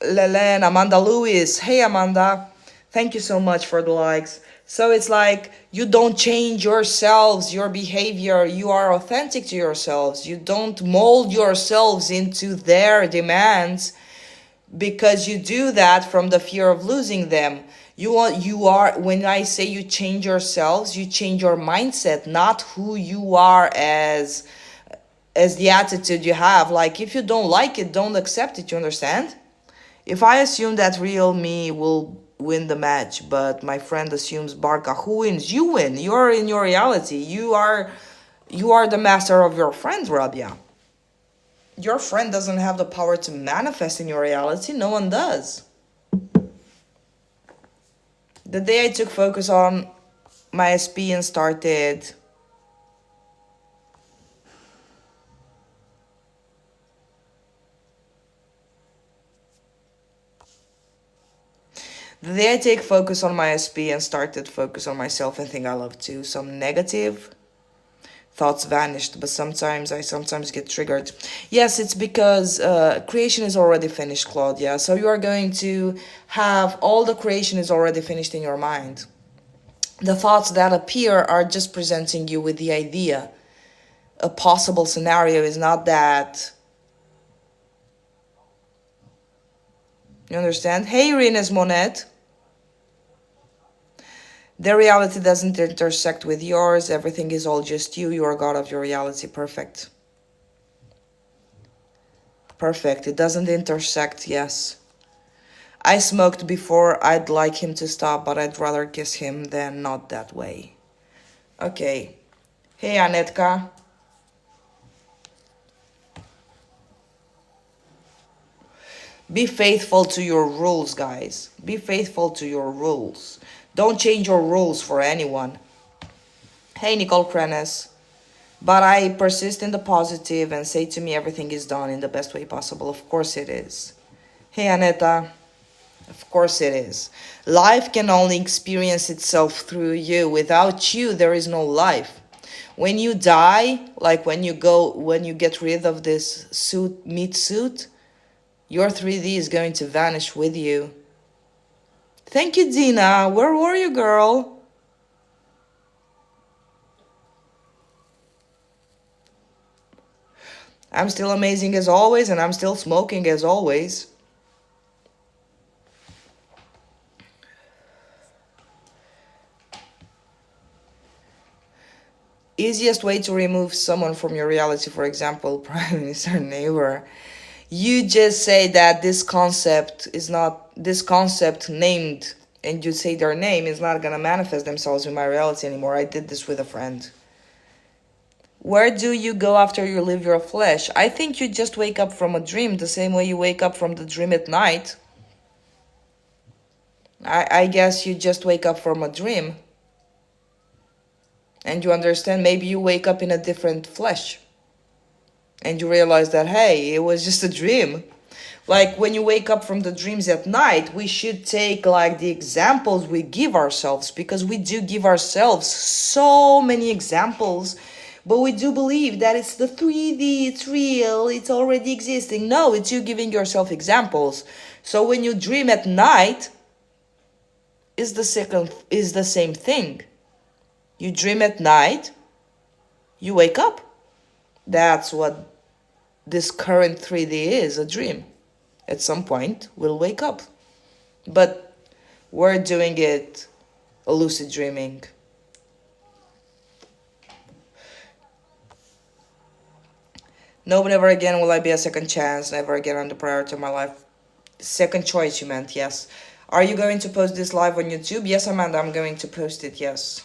Lelen, Amanda Lewis. Hey, Amanda. Thank you so much for the likes. So it's like you don't change yourselves, your behavior. You are authentic to yourselves. You don't mold yourselves into their demands, because you do that from the fear of losing them. When I say you change yourselves, you change your mindset, not who you are as as the attitude you have. Like, if you don't like it, don't accept it, you understand? If I assume that real me will win the match, but my friend assumes Barca, who wins? You win. You're in your reality. You are the master of your friend, Rabia. Your friend doesn't have the power to manifest in your reality. No one does. The day I took focus on my SP and started the day I take focus on my SP and started focus on myself and think I love too, some negative thoughts vanished, but sometimes I sometimes get triggered. Yes, it's because creation is already finished, Claudia. So you are going to have all the creation is already finished in your mind. The thoughts that appear are just presenting you with the idea. A possible scenario is not that. You understand? Hey, Renes Monet. Their reality doesn't intersect with yours. Everything is all just you. You are God of your reality. Perfect. Perfect. It doesn't intersect, yes. I smoked before. I'd like him to stop, but I'd rather kiss him than not that way. Okay. Hey, Anetka. Be faithful to your rules, guys. Be faithful to your rules. Don't change your rules for anyone. Hey, Nicole Krenes. But I persist in the positive and say to me everything is done in the best way possible. Of course it is. Hey, Aneta. Of course it is. Life can only experience itself through you. Without you, there is no life. When you die, like when you get rid of this meat suit, your 3D is going to vanish with you. Thank you, Dina. Where were you, girl? I'm still amazing as always, and I'm still smoking as always. Easiest way to remove someone from your reality, for example, Prime Minister neighbor. You just say that this concept named, and you say their name is not gonna manifest themselves in my reality anymore. I did this with a friend. Where do you go after you leave your flesh? I think you just wake up from a dream the same way you wake up from the dream at night. I guess you just wake up from a dream. And you understand, maybe you wake up in a different flesh. And you realize that, hey, it was just a dream. Like when you wake up from the dreams at night, we should take like the examples we give ourselves, because we do give ourselves so many examples, but we do believe that it's the 3D, it's real, it's already existing. No, it's you giving yourself examples. So when you dream at night, is the same thing. You dream at night, you wake up. That's what this current 3D is, a dream. At some point, we'll wake up. But we're doing it a lucid dreaming. No, never again will I be a second chance. Never again on the priority of my life. Second choice, you meant, yes. Are you going to post this live on YouTube? Yes, Amanda, I'm going to post it, yes.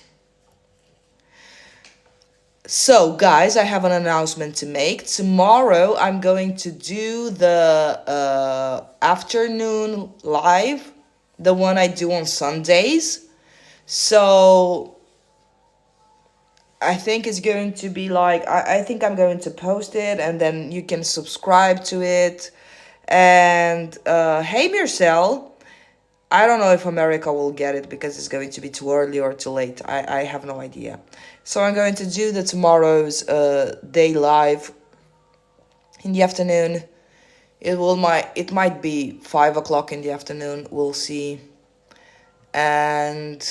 So, guys, I have an announcement to make. Tomorrow, I'm going to do the afternoon live, the one I do on Sundays. So, I think it's going to be like, I think I'm going to post it, and then you can subscribe to it. And, hey, Mircel, I don't know if America will get it because it's going to be too early or too late. I have no idea. So I'm going to do the tomorrow's day live in the afternoon. It might be 5 o'clock in the afternoon. We'll see. And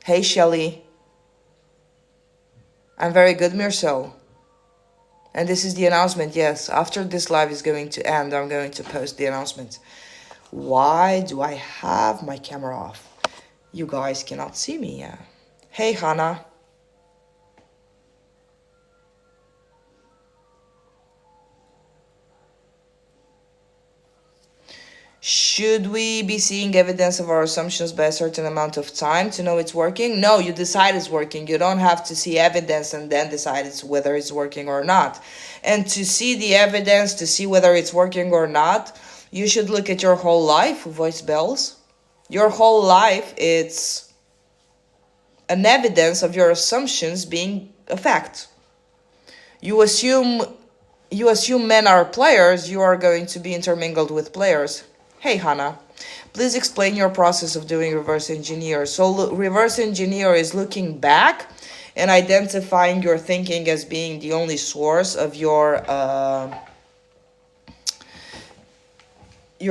hey, Shelly. I'm very good, Mircel. And this is the announcement, yes. After this live is going to end, I'm going to post the announcement. Why do I have my camera off? You guys cannot see me, yeah. Hey, Hannah. Should we be seeing evidence of our assumptions by a certain amount of time to know it's working? No, you decide it's working. You don't have to see evidence and then decide whether it's working or not. And to see the evidence, to see whether it's working or not, you should look at your whole life, voice bells. Your whole life, it's an evidence of your assumptions being a fact. You assume men are players, you are going to be intermingled with players. Hey, Hannah, please explain your process of doing reverse engineer. So reverse engineer is looking back and identifying your thinking as being the only source of your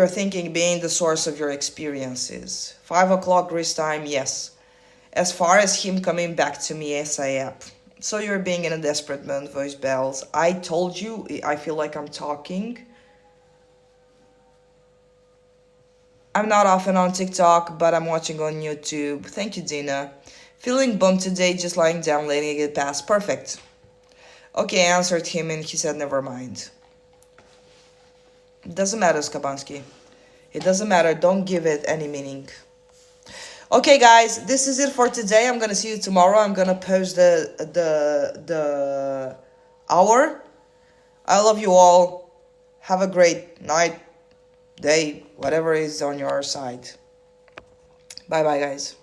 thinking being the source of your experiences. 5 o'clock Greece time, yes. As far as him coming back to me ASAP. So you're being in a desperate mood, voice bells. I told you, I feel like I'm talking. I'm not often on TikTok, but I'm watching on YouTube. Thank you, Dina. Feeling bummed today, just lying down, letting it pass. Perfect. Okay, I answered him and he said never mind. It doesn't matter, Skabansky. It doesn't matter. Don't give it any meaning. Okay, guys, this is it for today. I'm gonna see you tomorrow. I'm gonna post the hour. I love you all. Have a great night, day, whatever is on your side. Bye bye, guys.